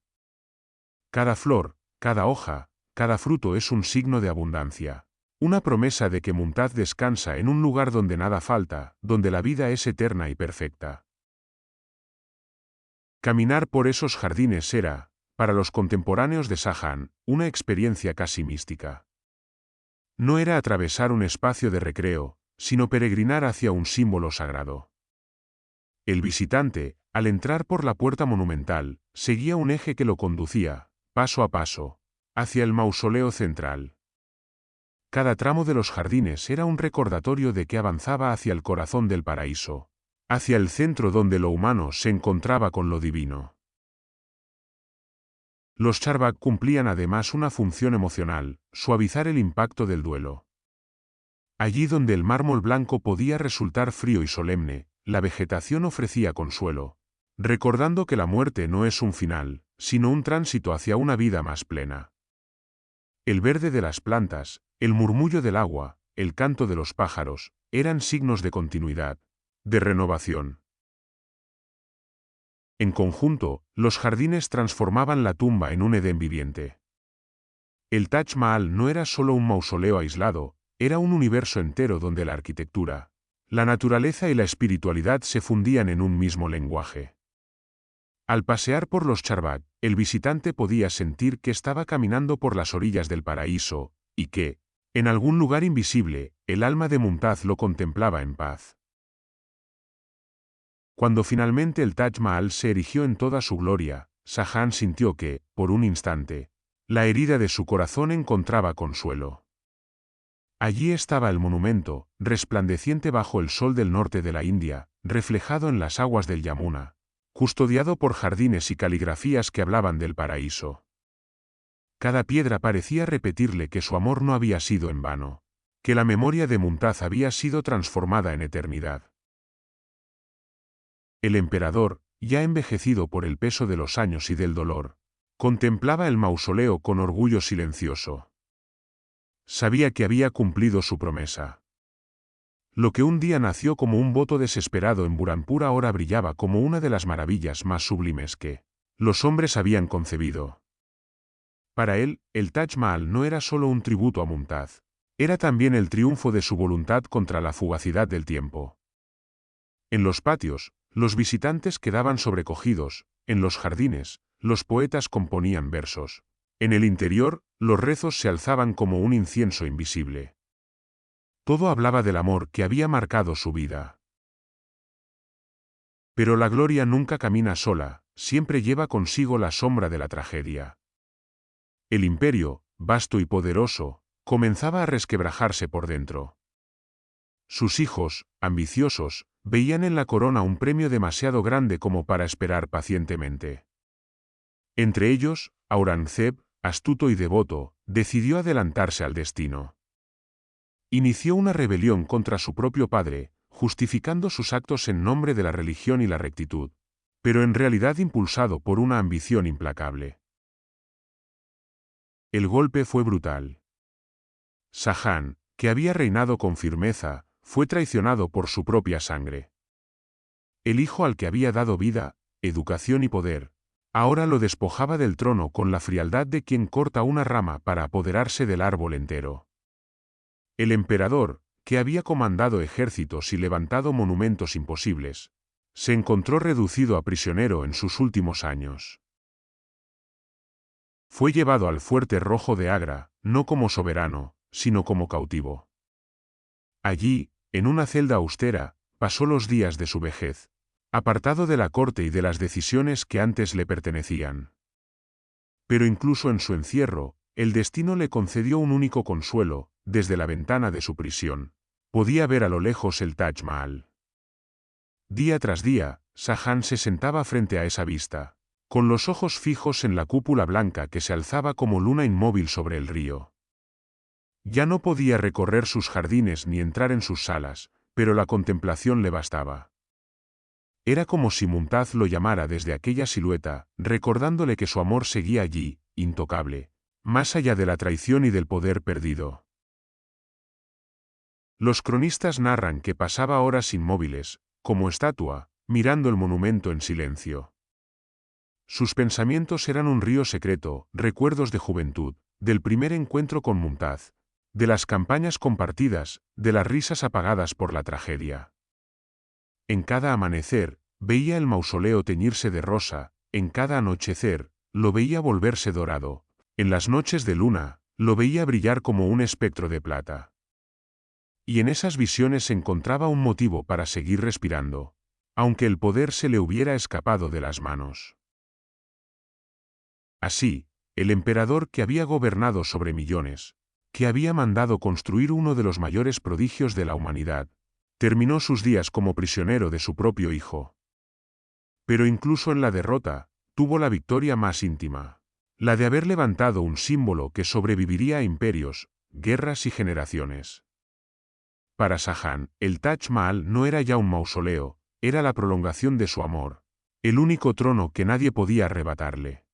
Cada flor, cada hoja, cada fruto es un signo de abundancia, una promesa de que Mumtaz descansa en un lugar donde nada falta, donde la vida es eterna y perfecta. Caminar por esos jardines era, para los contemporáneos de Shahjahan, una experiencia casi mística. No era atravesar un espacio de recreo, sino peregrinar hacia un símbolo sagrado. El visitante, al entrar por la puerta monumental, seguía un eje que lo conducía, paso a paso, hacia el mausoleo central. Cada tramo de los jardines era un recordatorio de que avanzaba hacia el corazón del paraíso, hacia el centro donde lo humano se encontraba con lo divino. Los Charbagh cumplían además una función emocional, suavizar el impacto del duelo. Allí donde el mármol blanco podía resultar frío y solemne, la vegetación ofrecía consuelo, recordando que la muerte no es un final, sino un tránsito hacia una vida más plena. El verde de las plantas, el murmullo del agua, el canto de los pájaros, eran signos de continuidad, de renovación. En conjunto, los jardines transformaban la tumba en un Edén viviente. El Taj Mahal no era solo un mausoleo aislado, era un universo entero donde la arquitectura, la naturaleza y la espiritualidad se fundían en un mismo lenguaje. Al pasear por los Charbagh, el visitante podía sentir que estaba caminando por las orillas del paraíso, y que, en algún lugar invisible, el alma de Mumtaz lo contemplaba en paz. Cuando finalmente el Taj Mahal se erigió en toda su gloria, Shahjahan sintió que, por un instante, la herida de su corazón encontraba consuelo. Allí estaba el monumento, resplandeciente bajo el sol del norte de la India, reflejado en las aguas del Yamuna, custodiado por jardines y caligrafías que hablaban del paraíso. Cada piedra parecía repetirle que su amor no había sido en vano, que la memoria de Mumtaz había sido transformada en eternidad. El emperador, ya envejecido por el peso de los años y del dolor, contemplaba el mausoleo con orgullo silencioso. Sabía que había cumplido su promesa. Lo que un día nació como un voto desesperado en Burhanpur ahora brillaba como una de las maravillas más sublimes que los hombres habían concebido. Para él, el Taj Mahal no era solo un tributo a Mumtaz, era también el triunfo de su voluntad contra la fugacidad del tiempo. En los patios, los visitantes quedaban sobrecogidos, en los jardines, los poetas componían versos. En el interior, los rezos se alzaban como un incienso invisible. Todo hablaba del amor que había marcado su vida. Pero la gloria nunca camina sola, siempre lleva consigo la sombra de la tragedia. El imperio, vasto y poderoso, comenzaba a resquebrajarse por dentro. Sus hijos, ambiciosos, veían en la corona un premio demasiado grande como para esperar pacientemente. Entre ellos, Aurangzeb, astuto y devoto, decidió adelantarse al destino. Inició una rebelión contra su propio padre, justificando sus actos en nombre de la religión y la rectitud, pero en realidad impulsado por una ambición implacable. El golpe fue brutal. Shahjahan, que había reinado con firmeza, fue traicionado por su propia sangre. El hijo al que había dado vida, educación y poder, ahora lo despojaba del trono con la frialdad de quien corta una rama para apoderarse del árbol entero. El emperador, que había comandado ejércitos y levantado monumentos imposibles, se encontró reducido a prisionero en sus últimos años. Fue llevado al fuerte rojo de Agra, no como soberano, sino como cautivo. Allí, en una celda austera, pasó los días de su vejez, apartado de la corte y de las decisiones que antes le pertenecían. Pero incluso en su encierro, el destino le concedió un único consuelo: desde la ventana de su prisión, podía ver a lo lejos el Taj Mahal. Día tras día, Shahjahan se sentaba frente a esa vista, con los ojos fijos en la cúpula blanca que se alzaba como luna inmóvil sobre el río. Ya no podía recorrer sus jardines ni entrar en sus salas, pero la contemplación le bastaba. Era como si Mumtaz lo llamara desde aquella silueta, recordándole que su amor seguía allí, intocable, más allá de la traición y del poder perdido. Los cronistas narran que pasaba horas inmóviles, como estatua, mirando el monumento en silencio. Sus pensamientos eran un río secreto, recuerdos de juventud, del primer encuentro con Mumtaz, de las campañas compartidas, de las risas apagadas por la tragedia. En cada amanecer, veía el mausoleo teñirse de rosa, en cada anochecer, lo veía volverse dorado, en las noches de luna, lo veía brillar como un espectro de plata. Y en esas visiones encontraba un motivo para seguir respirando, aunque el poder se le hubiera escapado de las manos. Así, el emperador que había gobernado sobre millones, que había mandado construir uno de los mayores prodigios de la humanidad, terminó sus días como prisionero de su propio hijo. Pero incluso en la derrota, tuvo la victoria más íntima, la de haber levantado un símbolo que sobreviviría a imperios, guerras y generaciones. Para Shahjahan, el Taj Mahal no era ya un mausoleo, era la prolongación de su amor, el único trono que nadie podía arrebatarle.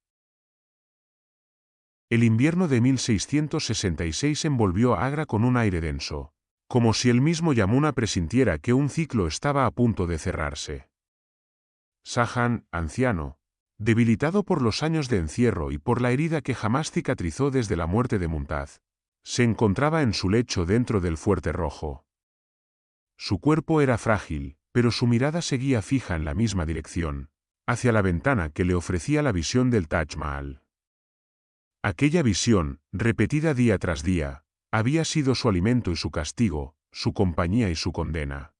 El invierno de 1666 envolvió a Agra con un aire denso, como si el mismo Yamuna presintiera que un ciclo estaba a punto de cerrarse. Shahjahan, anciano, debilitado por los años de encierro y por la herida que jamás cicatrizó desde la muerte de Mumtaz, se encontraba en su lecho dentro del fuerte rojo. Su cuerpo era frágil, pero su mirada seguía fija en la misma dirección, hacia la ventana que le ofrecía la visión del Taj Mahal. Aquella visión, repetida día tras día, había sido su alimento y su castigo, su compañía y su condena.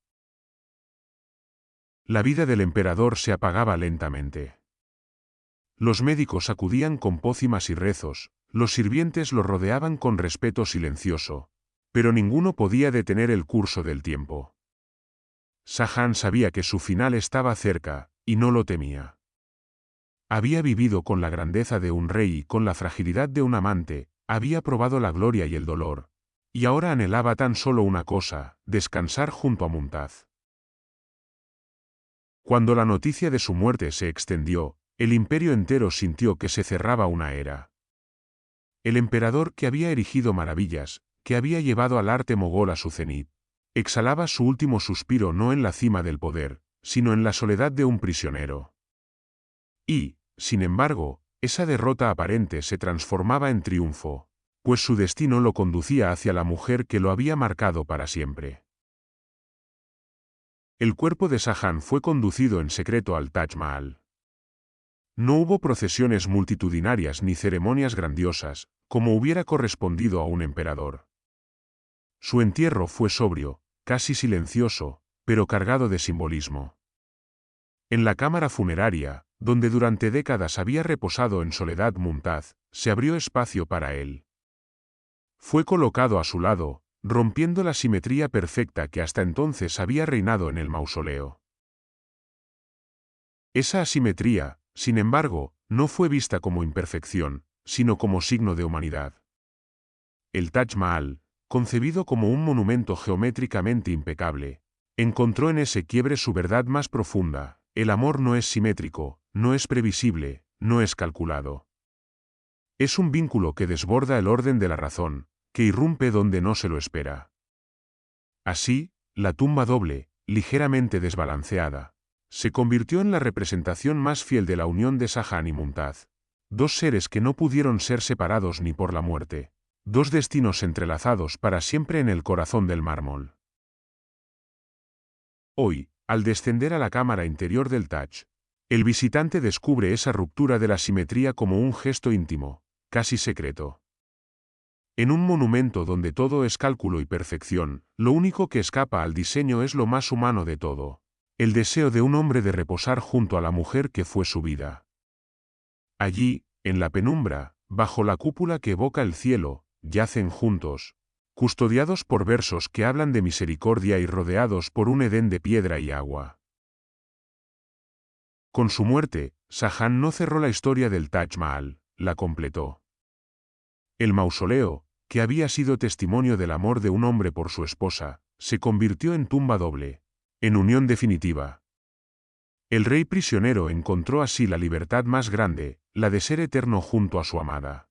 La vida del emperador se apagaba lentamente. Los médicos acudían con pócimas y rezos, los sirvientes lo rodeaban con respeto silencioso, pero ninguno podía detener el curso del tiempo. Shahjahan sabía que su final estaba cerca, y no lo temía. Había vivido con la grandeza de un rey y con la fragilidad de un amante, había probado la gloria y el dolor, y ahora anhelaba tan solo una cosa, descansar junto a Mumtaz. Cuando la noticia de su muerte se extendió, el imperio entero sintió que se cerraba una era. El emperador que había erigido maravillas, que había llevado al arte mogol a su cenit, exhalaba su último suspiro no en la cima del poder, sino en la soledad de un prisionero. Y, sin embargo, esa derrota aparente se transformaba en triunfo, pues su destino lo conducía hacia la mujer que lo había marcado para siempre. El cuerpo de Shahjahan fue conducido en secreto al Taj Mahal. No hubo procesiones multitudinarias ni ceremonias grandiosas, como hubiera correspondido a un emperador. Su entierro fue sobrio, casi silencioso, pero cargado de simbolismo. En la cámara funeraria, donde durante décadas había reposado en soledad Mumtaz, se abrió espacio para él. Fue colocado a su lado, rompiendo la simetría perfecta que hasta entonces había reinado en el mausoleo. Esa asimetría, sin embargo, no fue vista como imperfección, sino como signo de humanidad. El Taj Mahal, concebido como un monumento geométricamente impecable, encontró en ese quiebre su verdad más profunda: el amor no es simétrico, no es previsible, no es calculado. Es un vínculo que desborda el orden de la razón, que irrumpe donde no se lo espera. Así, la tumba doble, ligeramente desbalanceada, se convirtió en la representación más fiel de la unión de Shahjahan y Mumtaz, dos seres que no pudieron ser separados ni por la muerte, dos destinos entrelazados para siempre en el corazón del mármol. Hoy, al descender a la cámara interior del Taj, el visitante descubre esa ruptura de la simetría como un gesto íntimo, casi secreto. En un monumento donde todo es cálculo y perfección, lo único que escapa al diseño es lo más humano de todo: el deseo de un hombre de reposar junto a la mujer que fue su vida. Allí, en la penumbra, bajo la cúpula que evoca el cielo, yacen juntos, custodiados por versos que hablan de misericordia y rodeados por un Edén de piedra y agua. Con su muerte, Shahjahan no cerró la historia del Taj Mahal, la completó. El mausoleo, que había sido testimonio del amor de un hombre por su esposa, se convirtió en tumba doble, en unión definitiva. El rey prisionero encontró así la libertad más grande, la de ser eterno junto a su amada.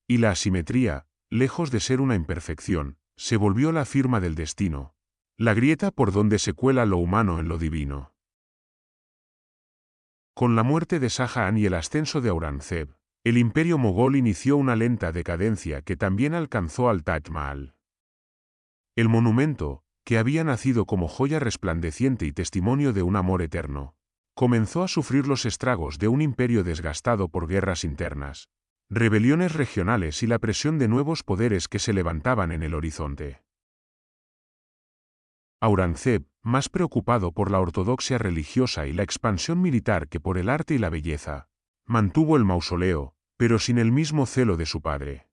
Y la asimetría, lejos de ser una imperfección, se volvió la firma del destino, la grieta por donde se cuela lo humano en lo divino. Con la muerte de Shahjahan y el ascenso de Aurangzeb, el imperio mogol inició una lenta decadencia que también alcanzó al Taj Mahal. El monumento, que había nacido como joya resplandeciente y testimonio de un amor eterno, comenzó a sufrir los estragos de un imperio desgastado por guerras internas, rebeliones regionales y la presión de nuevos poderes que se levantaban en el horizonte. Aurangzeb, más preocupado por la ortodoxia religiosa y la expansión militar que por el arte y la belleza, mantuvo el mausoleo, pero sin el mismo celo de su padre.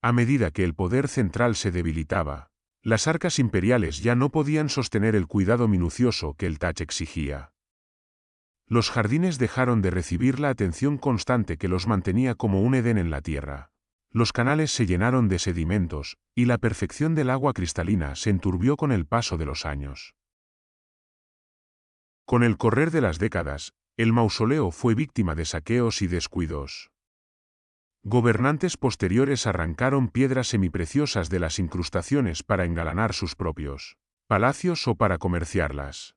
A medida que el poder central se debilitaba, las arcas imperiales ya no podían sostener el cuidado minucioso que el Taj exigía. Los jardines dejaron de recibir la atención constante que los mantenía como un Edén en la tierra. Los canales se llenaron de sedimentos, y la perfección del agua cristalina se enturbió con el paso de los años. Con el correr de las décadas, el mausoleo fue víctima de saqueos y descuidos. Gobernantes posteriores arrancaron piedras semipreciosas de las incrustaciones para engalanar sus propios palacios o para comerciarlas.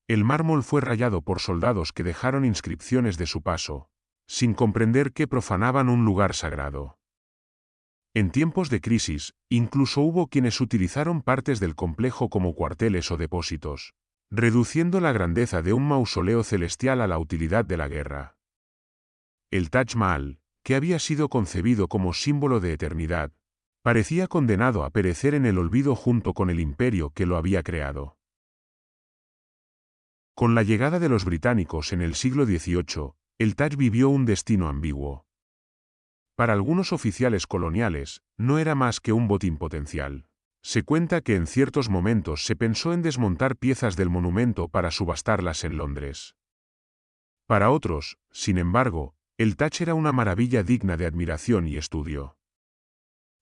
El mármol fue rayado por soldados que dejaron inscripciones de su paso, sin comprender que profanaban un lugar sagrado. En tiempos de crisis, incluso hubo quienes utilizaron partes del complejo como cuarteles o depósitos, reduciendo la grandeza de un mausoleo celestial a la utilidad de la guerra. El Taj Mahal, que había sido concebido como símbolo de eternidad, parecía condenado a perecer en el olvido junto con el imperio que lo había creado. Con la llegada de los británicos en el siglo XVIII, el Taj vivió un destino ambiguo. Para algunos oficiales coloniales, no era más que un botín potencial. Se cuenta que en ciertos momentos se pensó en desmontar piezas del monumento para subastarlas en Londres. Para otros, sin embargo, el Taj era una maravilla digna de admiración y estudio.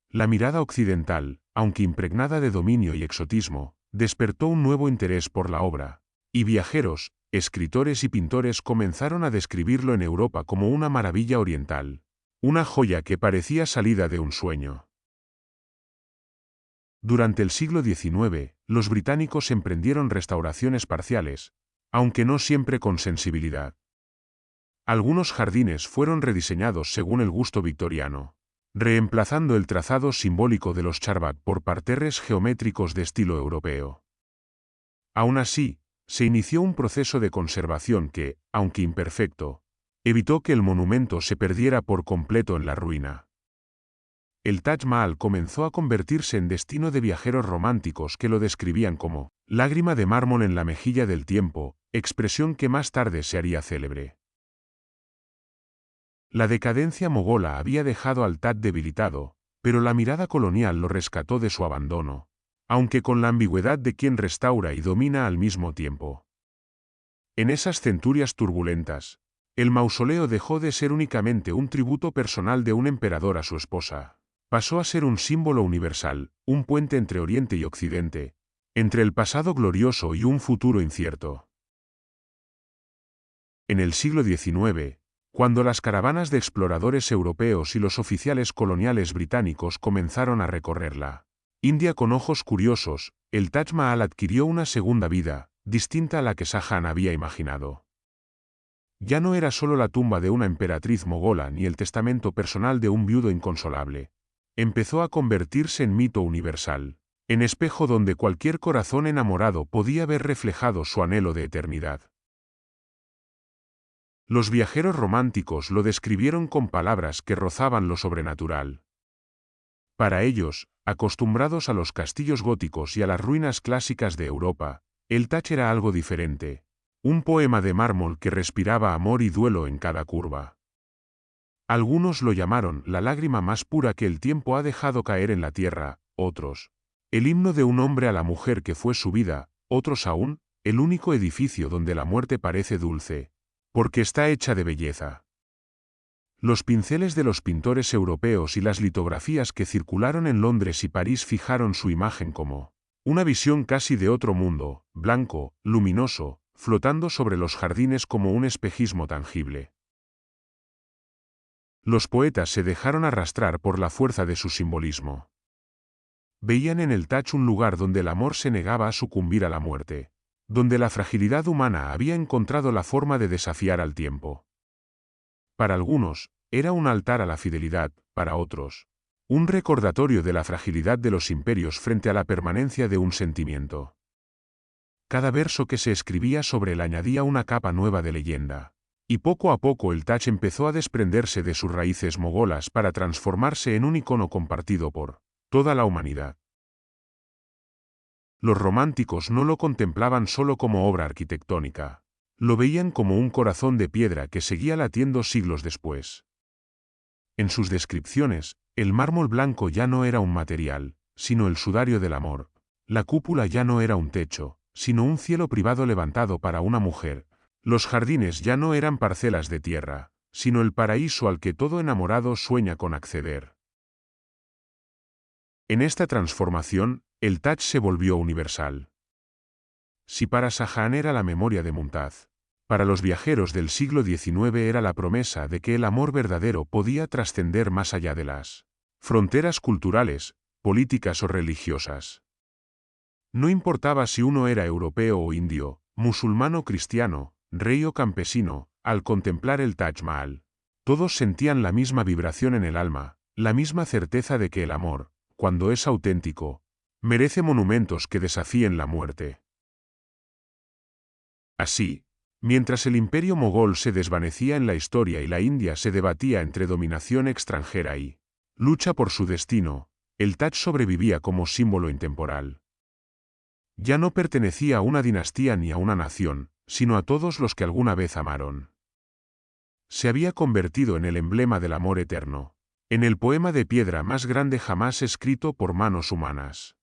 La mirada occidental, aunque impregnada de dominio y exotismo, despertó un nuevo interés por la obra, y viajeros, escritores y pintores comenzaron a describirlo en Europa como una maravilla oriental, una joya que parecía salida de un sueño. Durante el siglo XIX, los británicos emprendieron restauraciones parciales, aunque no siempre con sensibilidad. Algunos jardines fueron rediseñados según el gusto victoriano, reemplazando el trazado simbólico de los charbac por parterres geométricos de estilo europeo. Aún así, se inició un proceso de conservación que, aunque imperfecto, evitó que el monumento se perdiera por completo en la ruina. El Taj Mahal comenzó a convertirse en destino de viajeros románticos que lo describían como lágrima de mármol en la mejilla del tiempo, expresión que más tarde se haría célebre. La decadencia mogola había dejado al Taj debilitado, pero la mirada colonial lo rescató de su abandono, aunque con la ambigüedad de quien restaura y domina al mismo tiempo. En esas centurias turbulentas, el mausoleo dejó de ser únicamente un tributo personal de un emperador a su esposa. Pasó a ser un símbolo universal, un puente entre Oriente y Occidente, entre el pasado glorioso y un futuro incierto. En el siglo XIX, cuando las caravanas de exploradores europeos y los oficiales coloniales británicos comenzaron a recorrer la India con ojos curiosos, el Taj Mahal adquirió una segunda vida, distinta a la que Shah Jahan había imaginado. Ya no era solo la tumba de una emperatriz mogola ni el testamento personal de un viudo inconsolable. Empezó a convertirse en mito universal, en espejo donde cualquier corazón enamorado podía ver reflejado su anhelo de eternidad. Los viajeros románticos lo describieron con palabras que rozaban lo sobrenatural. Para ellos, acostumbrados a los castillos góticos y a las ruinas clásicas de Europa, el Taj era algo diferente, un poema de mármol que respiraba amor y duelo en cada curva. Algunos lo llamaron la lágrima más pura que el tiempo ha dejado caer en la tierra, otros, el himno de un hombre a la mujer que fue su vida, otros aún, el único edificio donde la muerte parece dulce, porque está hecha de belleza. Los pinceles de los pintores europeos y las litografías que circularon en Londres y París fijaron su imagen como una visión casi de otro mundo, blanco, luminoso, flotando sobre los jardines como un espejismo tangible. Los poetas se dejaron arrastrar por la fuerza de su simbolismo. Veían en el Taj un lugar donde el amor se negaba a sucumbir a la muerte, donde la fragilidad humana había encontrado la forma de desafiar al tiempo. Para algunos, era un altar a la fidelidad, para otros, un recordatorio de la fragilidad de los imperios frente a la permanencia de un sentimiento. Cada verso que se escribía sobre él añadía una capa nueva de leyenda, y poco a poco el Taj empezó a desprenderse de sus raíces mogolas para transformarse en un icono compartido por toda la humanidad. Los románticos no lo contemplaban solo como obra arquitectónica, lo veían como un corazón de piedra que seguía latiendo siglos después. En sus descripciones, el mármol blanco ya no era un material, sino el sudario del amor. La cúpula ya no era un techo, sino un cielo privado levantado para una mujer. Los jardines ya no eran parcelas de tierra, sino el paraíso al que todo enamorado sueña con acceder. En esta transformación, el Taj se volvió universal. Si para Shahjahan era la memoria de Mumtaz, para los viajeros del siglo XIX era la promesa de que el amor verdadero podía trascender más allá de las fronteras culturales, políticas o religiosas. No importaba si uno era europeo o indio, musulmán o cristiano, rey o campesino, al contemplar el Taj Mahal, todos sentían la misma vibración en el alma, la misma certeza de que el amor, cuando es auténtico, merece monumentos que desafíen la muerte. Así, mientras el imperio mogol se desvanecía en la historia y la India se debatía entre dominación extranjera y lucha por su destino, el Taj sobrevivía como símbolo intemporal. Ya no pertenecía a una dinastía ni a una nación, sino a todos los que alguna vez amaron. Se había convertido en el emblema del amor eterno, en el poema de piedra más grande jamás escrito por manos humanas.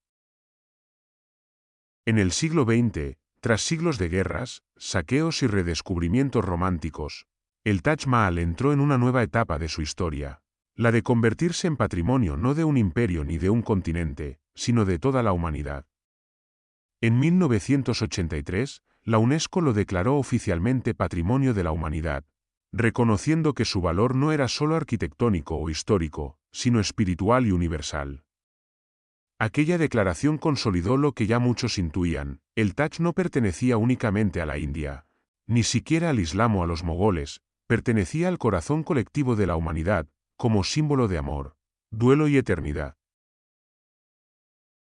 En el siglo XX, tras siglos de guerras, saqueos y redescubrimientos románticos, el Taj Mahal entró en una nueva etapa de su historia, la de convertirse en patrimonio no de un imperio ni de un continente, sino de toda la humanidad. En 1983, la UNESCO lo declaró oficialmente Patrimonio de la Humanidad, reconociendo que su valor no era solo arquitectónico o histórico, sino espiritual y universal. Aquella declaración consolidó lo que ya muchos intuían: el Taj no pertenecía únicamente a la India, ni siquiera al Islam o a los mogoles, pertenecía al corazón colectivo de la humanidad, como símbolo de amor, duelo y eternidad.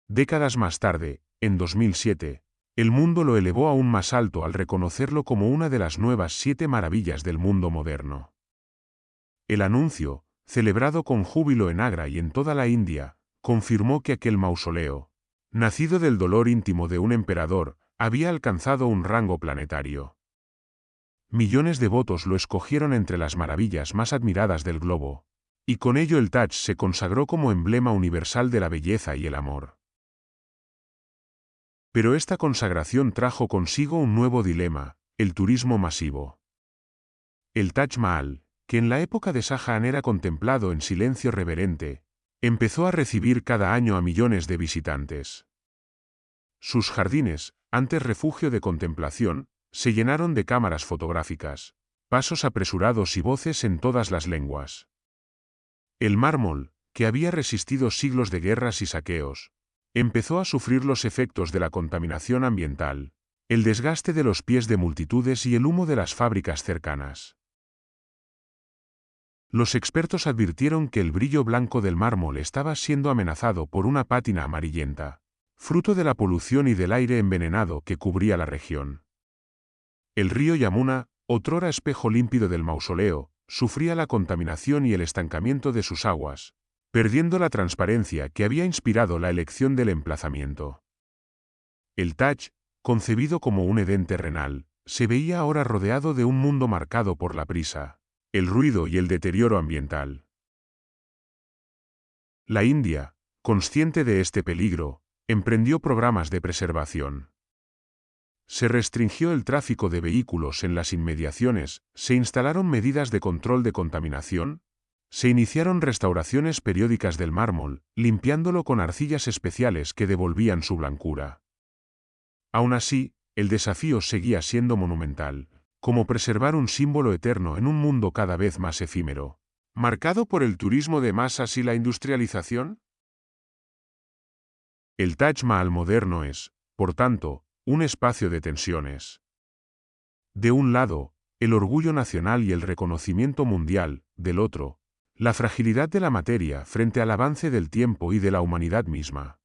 Décadas más tarde, en 2007, el mundo lo elevó aún más alto al reconocerlo como una de las nuevas 7 maravillas del mundo moderno. El anuncio, celebrado con júbilo en Agra y en toda la India, confirmó que aquel mausoleo, nacido del dolor íntimo de un emperador, había alcanzado un rango planetario. Millones de votos lo escogieron entre las maravillas más admiradas del globo, y con ello el Taj se consagró como emblema universal de la belleza y el amor. Pero esta consagración trajo consigo un nuevo dilema: el turismo masivo. El Taj Mahal, que en la época de Shahjahan era contemplado en silencio reverente, empezó a recibir cada año a millones de visitantes. Sus jardines, antes refugio de contemplación, se llenaron de cámaras fotográficas, pasos apresurados y voces en todas las lenguas. El mármol, que había resistido siglos de guerras y saqueos, empezó a sufrir los efectos de la contaminación ambiental, el desgaste de los pies de multitudes y el humo de las fábricas cercanas. Los expertos advirtieron que el brillo blanco del mármol estaba siendo amenazado por una pátina amarillenta, fruto de la polución y del aire envenenado que cubría la región. El río Yamuna, otrora espejo límpido del mausoleo, sufría la contaminación y el estancamiento de sus aguas, perdiendo la transparencia que había inspirado la elección del emplazamiento. El Taj, concebido como un Edén terrenal, se veía ahora rodeado de un mundo marcado por la prisa, el ruido y el deterioro ambiental. La India, consciente de este peligro, emprendió programas de preservación. Se restringió el tráfico de vehículos en las inmediaciones, se instalaron medidas de control de contaminación, se iniciaron restauraciones periódicas del mármol, limpiándolo con arcillas especiales que devolvían su blancura. Aún así, el desafío seguía siendo monumental, como preservar un símbolo eterno en un mundo cada vez más efímero, marcado por el turismo de masas y la industrialización. El Taj Mahal moderno es, por tanto, un espacio de tensiones. De un lado, el orgullo nacional y el reconocimiento mundial; del otro, la fragilidad de la materia frente al avance del tiempo y de la humanidad misma.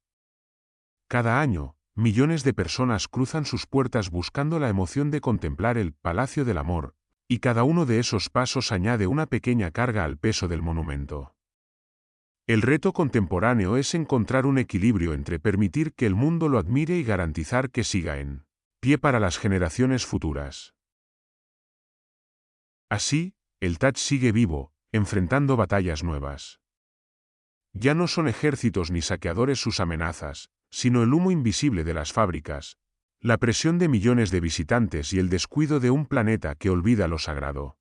Cada año, millones de personas cruzan sus puertas buscando la emoción de contemplar el Palacio del Amor, y cada uno de esos pasos añade una pequeña carga al peso del monumento. El reto contemporáneo es encontrar un equilibrio entre permitir que el mundo lo admire y garantizar que siga en pie para las generaciones futuras. Así, el Taj sigue vivo, enfrentando batallas nuevas. Ya no son ejércitos ni saqueadores sus amenazas, sino el humo invisible de las fábricas, la presión de millones de visitantes y el descuido de un planeta que olvida lo sagrado.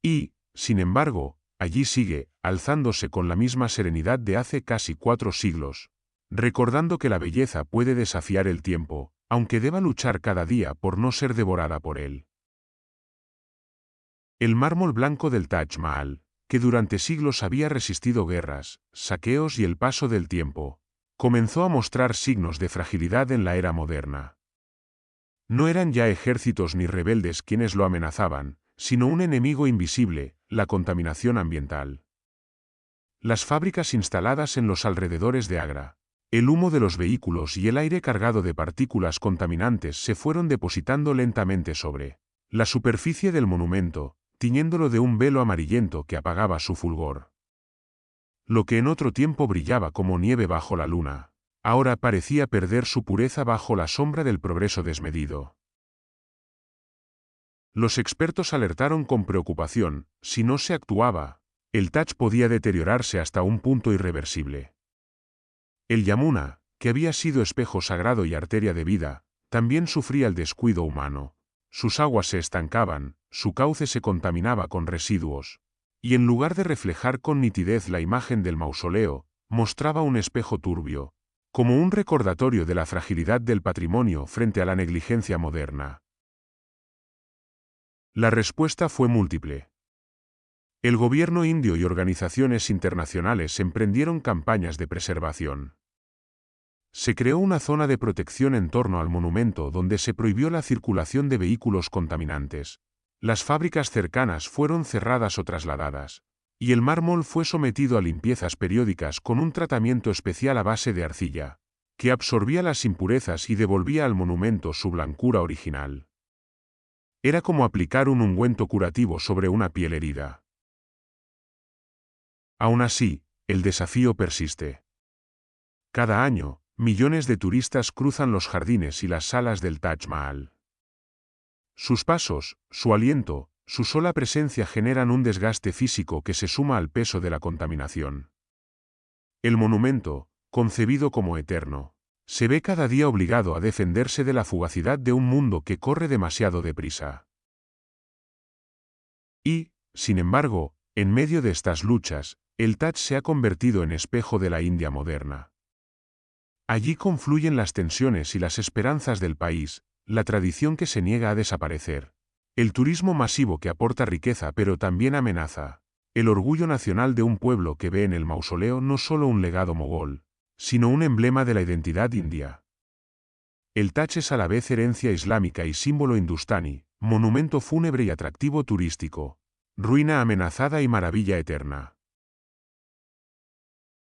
Y, sin embargo, allí sigue, alzándose con la misma serenidad de hace casi 4 siglos, recordando que la belleza puede desafiar el tiempo, aunque deba luchar cada día por no ser devorada por él. El mármol blanco del Taj Mahal, que durante siglos había resistido guerras, saqueos y el paso del tiempo, comenzó a mostrar signos de fragilidad en la era moderna. No eran ya ejércitos ni rebeldes quienes lo amenazaban, sino un enemigo invisible, la contaminación ambiental. Las fábricas instaladas en los alrededores de Agra, el humo de los vehículos y el aire cargado de partículas contaminantes se fueron depositando lentamente sobre la superficie del monumento, tiñéndolo de un velo amarillento que apagaba su fulgor. Lo que en otro tiempo brillaba como nieve bajo la luna, ahora parecía perder su pureza bajo la sombra del progreso desmedido. Los expertos alertaron con preocupación: si no se actuaba, el Taj podía deteriorarse hasta un punto irreversible. El Yamuna, que había sido espejo sagrado y arteria de vida, también sufría el descuido humano. Sus aguas se estancaban, su cauce se contaminaba con residuos, y en lugar de reflejar con nitidez la imagen del mausoleo, mostraba un espejo turbio, como un recordatorio de la fragilidad del patrimonio frente a la negligencia moderna. La respuesta fue múltiple. El gobierno indio y organizaciones internacionales emprendieron campañas de preservación. Se creó una zona de protección en torno al monumento donde se prohibió la circulación de vehículos contaminantes. Las fábricas cercanas fueron cerradas o trasladadas, y el mármol fue sometido a limpiezas periódicas con un tratamiento especial a base de arcilla, que absorbía las impurezas y devolvía al monumento su blancura original. Era como aplicar un ungüento curativo sobre una piel herida. Aún así, el desafío persiste. Cada año, millones de turistas cruzan los jardines y las salas del Taj Mahal. Sus pasos, su aliento, su sola presencia generan un desgaste físico que se suma al peso de la contaminación. El monumento, concebido como eterno, se ve cada día obligado a defenderse de la fugacidad de un mundo que corre demasiado deprisa. Y, sin embargo, en medio de estas luchas, el Taj se ha convertido en espejo de la India moderna. Allí confluyen las tensiones y las esperanzas del país, la tradición que se niega a desaparecer, el turismo masivo que aporta riqueza pero también amenaza, el orgullo nacional de un pueblo que ve en el mausoleo no solo un legado mogol, sino un emblema de la identidad india. El Taj es a la vez herencia islámica y símbolo hindustani, monumento fúnebre y atractivo turístico, ruina amenazada y maravilla eterna.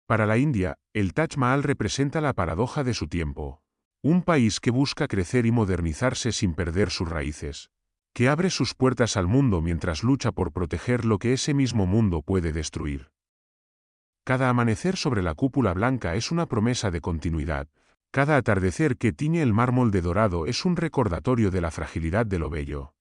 Para la India, el Taj Mahal representa la paradoja de su tiempo. Un país que busca crecer y modernizarse sin perder sus raíces, que abre sus puertas al mundo mientras lucha por proteger lo que ese mismo mundo puede destruir. Cada amanecer sobre la cúpula blanca es una promesa de continuidad, cada atardecer que tiñe el mármol de dorado es un recordatorio de la fragilidad de lo bello.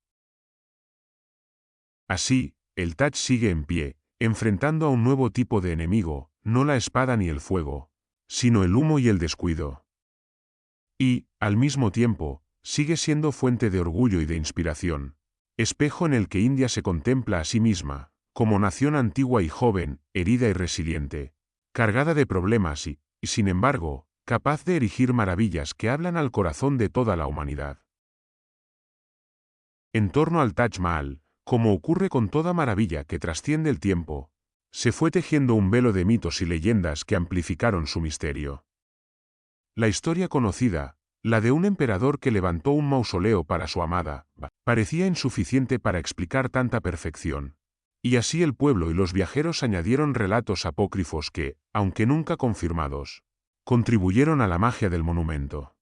Así, el Taj sigue en pie, enfrentando a un nuevo tipo de enemigo, no la espada ni el fuego, sino el humo y el descuido. Y, al mismo tiempo, sigue siendo fuente de orgullo y de inspiración, espejo en el que India se contempla a sí misma, como nación antigua y joven, herida y resiliente, cargada de problemas y, sin embargo, capaz de erigir maravillas que hablan al corazón de toda la humanidad. En torno al Taj Mahal, como ocurre con toda maravilla que trasciende el tiempo, se fue tejiendo un velo de mitos y leyendas que amplificaron su misterio. La historia conocida, la de un emperador que levantó un mausoleo para su amada, parecía insuficiente para explicar tanta perfección. Y así el pueblo y los viajeros añadieron relatos apócrifos que, aunque nunca confirmados, contribuyeron a la magia del monumento.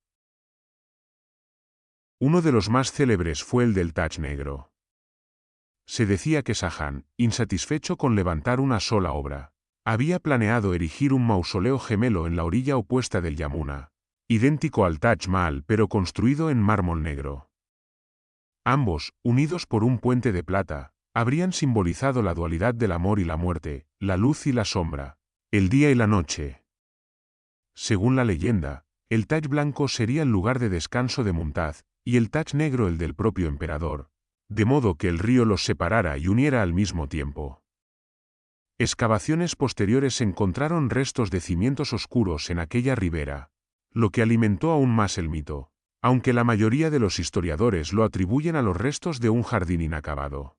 Uno de los más célebres fue el del Taj Negro. Se decía que Shahjahán, insatisfecho con levantar una sola obra, había planeado erigir un mausoleo gemelo en la orilla opuesta del Yamuna, idéntico al Taj Mahal pero construido en mármol negro. Ambos, unidos por un puente de plata, habrían simbolizado la dualidad del amor y la muerte, la luz y la sombra, el día y la noche. Según la leyenda, el Taj blanco sería el lugar de descanso de Mumtaz, y el Taj negro el del propio emperador, de modo que el río los separara y uniera al mismo tiempo. Excavaciones posteriores encontraron restos de cimientos oscuros en aquella ribera, lo que alimentó aún más el mito, aunque la mayoría de los historiadores lo atribuyen a los restos de un jardín inacabado.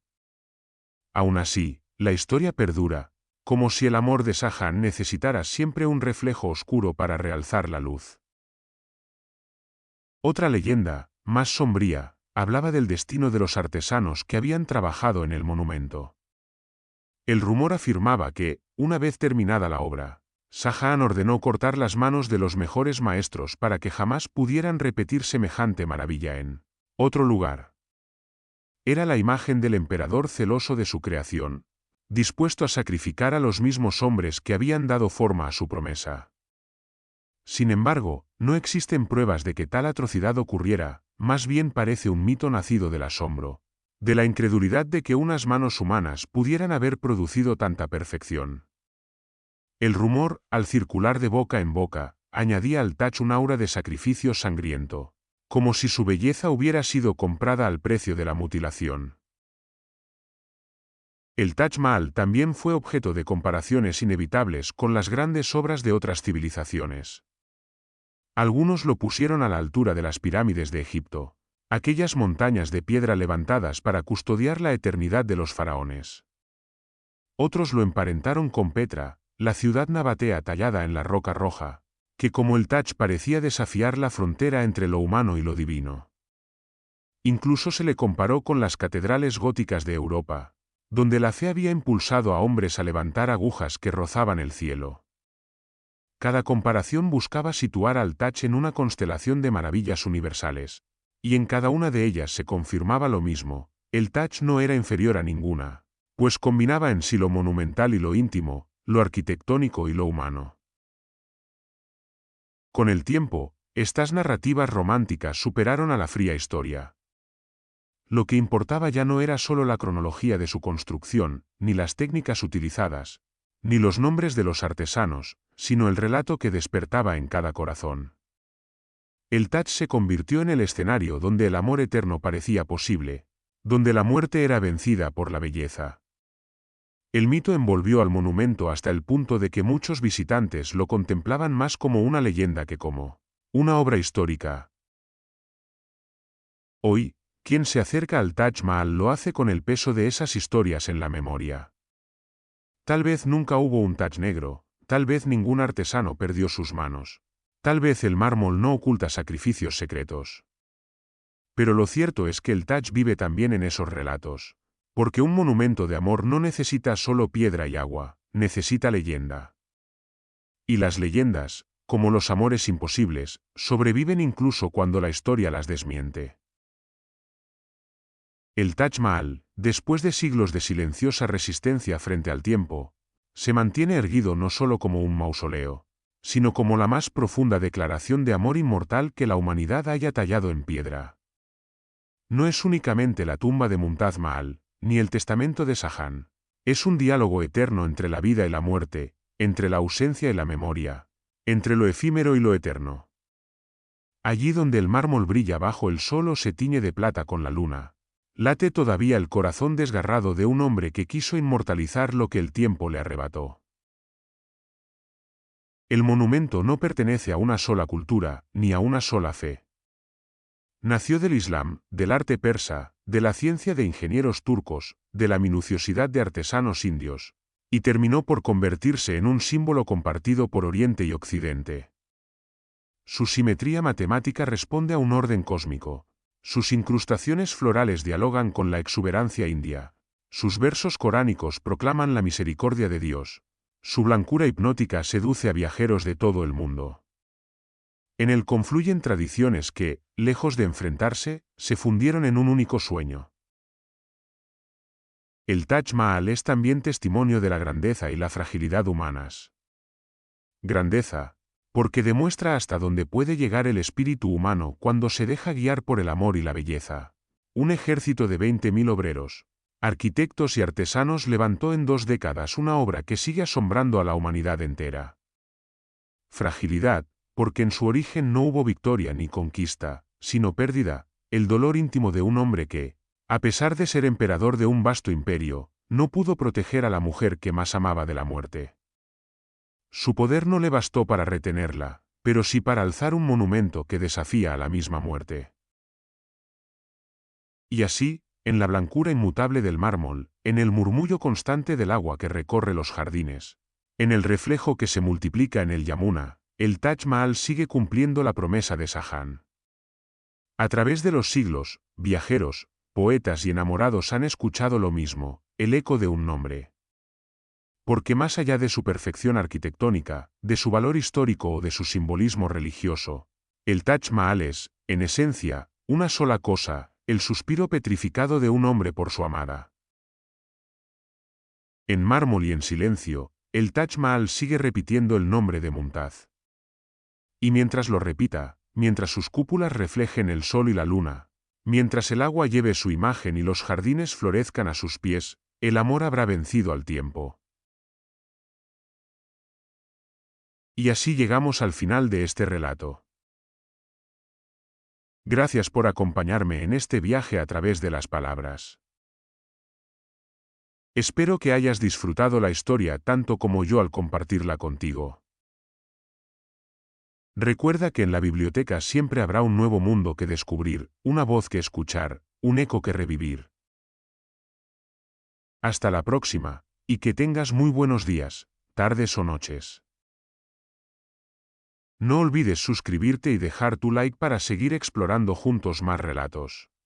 Aún así, la historia perdura, como si el amor de Shahjahán necesitara siempre un reflejo oscuro para realzar la luz. Otra leyenda, más sombría, hablaba del destino de los artesanos que habían trabajado en el monumento. El rumor afirmaba que, una vez terminada la obra, Shahjahán ordenó cortar las manos de los mejores maestros para que jamás pudieran repetir semejante maravilla en otro lugar. Era la imagen del emperador celoso de su creación, dispuesto a sacrificar a los mismos hombres que habían dado forma a su promesa. Sin embargo, no existen pruebas de que tal atrocidad ocurriera, más bien parece un mito nacido del asombro, de la incredulidad de que unas manos humanas pudieran haber producido tanta perfección. El rumor, al circular de boca en boca, añadía al Taj un aura de sacrificio sangriento, como si su belleza hubiera sido comprada al precio de la mutilación. El Taj Mahal también fue objeto de comparaciones inevitables con las grandes obras de otras civilizaciones. Algunos lo pusieron a la altura de las pirámides de Egipto, aquellas montañas de piedra levantadas para custodiar la eternidad de los faraones. Otros lo emparentaron con Petra, la ciudad nabatea tallada en la roca roja, que como el Taj parecía desafiar la frontera entre lo humano y lo divino. Incluso se le comparó con las catedrales góticas de Europa, donde la fe había impulsado a hombres a levantar agujas que rozaban el cielo. Cada comparación buscaba situar al Taj en una constelación de maravillas universales, y en cada una de ellas se confirmaba lo mismo: el Taj no era inferior a ninguna, pues combinaba en sí lo monumental y lo íntimo, lo arquitectónico y lo humano. Con el tiempo, estas narrativas románticas superaron a la fría historia. Lo que importaba ya no era solo la cronología de su construcción, ni las técnicas utilizadas, ni los nombres de los artesanos, sino el relato que despertaba en cada corazón. El Taj se convirtió en el escenario donde el amor eterno parecía posible, donde la muerte era vencida por la belleza. El mito envolvió al monumento hasta el punto de que muchos visitantes lo contemplaban más como una leyenda que como una obra histórica. Hoy, quien se acerca al Taj Mahal lo hace con el peso de esas historias en la memoria. Tal vez nunca hubo un Taj negro, tal vez ningún artesano perdió sus manos, tal vez el mármol no oculta sacrificios secretos. Pero lo cierto es que el Taj vive también en esos relatos, porque un monumento de amor no necesita solo piedra y agua, necesita leyenda. Y las leyendas, como los amores imposibles, sobreviven incluso cuando la historia las desmiente. El Taj Mahal, después de siglos de silenciosa resistencia frente al tiempo, se mantiene erguido no solo como un mausoleo, sino como la más profunda declaración de amor inmortal que la humanidad haya tallado en piedra. No es únicamente la tumba de Mumtaz Mahal, ni el testamento de Shahjahán. Es un diálogo eterno entre la vida y la muerte, entre la ausencia y la memoria, entre lo efímero y lo eterno. Allí donde el mármol brilla bajo el sol o se tiñe de plata con la luna, late todavía el corazón desgarrado de un hombre que quiso inmortalizar lo que el tiempo le arrebató. El monumento no pertenece a una sola cultura, ni a una sola fe. Nació del Islam, del arte persa, de la ciencia de ingenieros turcos, de la minuciosidad de artesanos indios, y terminó por convertirse en un símbolo compartido por Oriente y Occidente. Su simetría matemática responde a un orden cósmico, sus incrustaciones florales dialogan con la exuberancia india, sus versos coránicos proclaman la misericordia de Dios, su blancura hipnótica seduce a viajeros de todo el mundo. En él confluyen tradiciones que, lejos de enfrentarse, se fundieron en un único sueño. El Taj Mahal es también testimonio de la grandeza y la fragilidad humanas. Grandeza, porque demuestra hasta dónde puede llegar el espíritu humano cuando se deja guiar por el amor y la belleza. Un ejército de 20.000 obreros, arquitectos y artesanos levantó en 2 décadas una obra que sigue asombrando a la humanidad entera. Fragilidad, porque en su origen no hubo victoria ni conquista, sino pérdida, el dolor íntimo de un hombre que, A pesar de ser emperador de un vasto imperio, no pudo proteger a la mujer que más amaba de la muerte. Su poder no le bastó para retenerla, pero sí para alzar un monumento que desafía a la misma muerte. Y así, en la blancura inmutable del mármol, en el murmullo constante del agua que recorre los jardines, en el reflejo que se multiplica en el Yamuna, el Taj Mahal sigue cumpliendo la promesa de Shahjahan. A través de los siglos, viajeros, poetas y enamorados han escuchado lo mismo, el eco de un nombre. Porque más allá de su perfección arquitectónica, de su valor histórico o de su simbolismo religioso, el Taj Mahal es, en esencia, una sola cosa, el suspiro petrificado de un hombre por su amada. En mármol y en silencio, el Taj Mahal sigue repitiendo el nombre de Mumtaz. Y mientras lo repita, mientras sus cúpulas reflejen el sol y la luna, mientras el agua lleve su imagen y los jardines florezcan a sus pies, el amor habrá vencido al tiempo. Y así llegamos al final de este relato. Gracias por acompañarme en este viaje a través de las palabras. Espero que hayas disfrutado la historia tanto como yo al compartirla contigo. Recuerda que en la biblioteca siempre habrá un nuevo mundo que descubrir, una voz que escuchar, un eco que revivir. Hasta la próxima, y que tengas muy buenos días, tardes o noches. No olvides suscribirte y dejar tu like para seguir explorando juntos más relatos.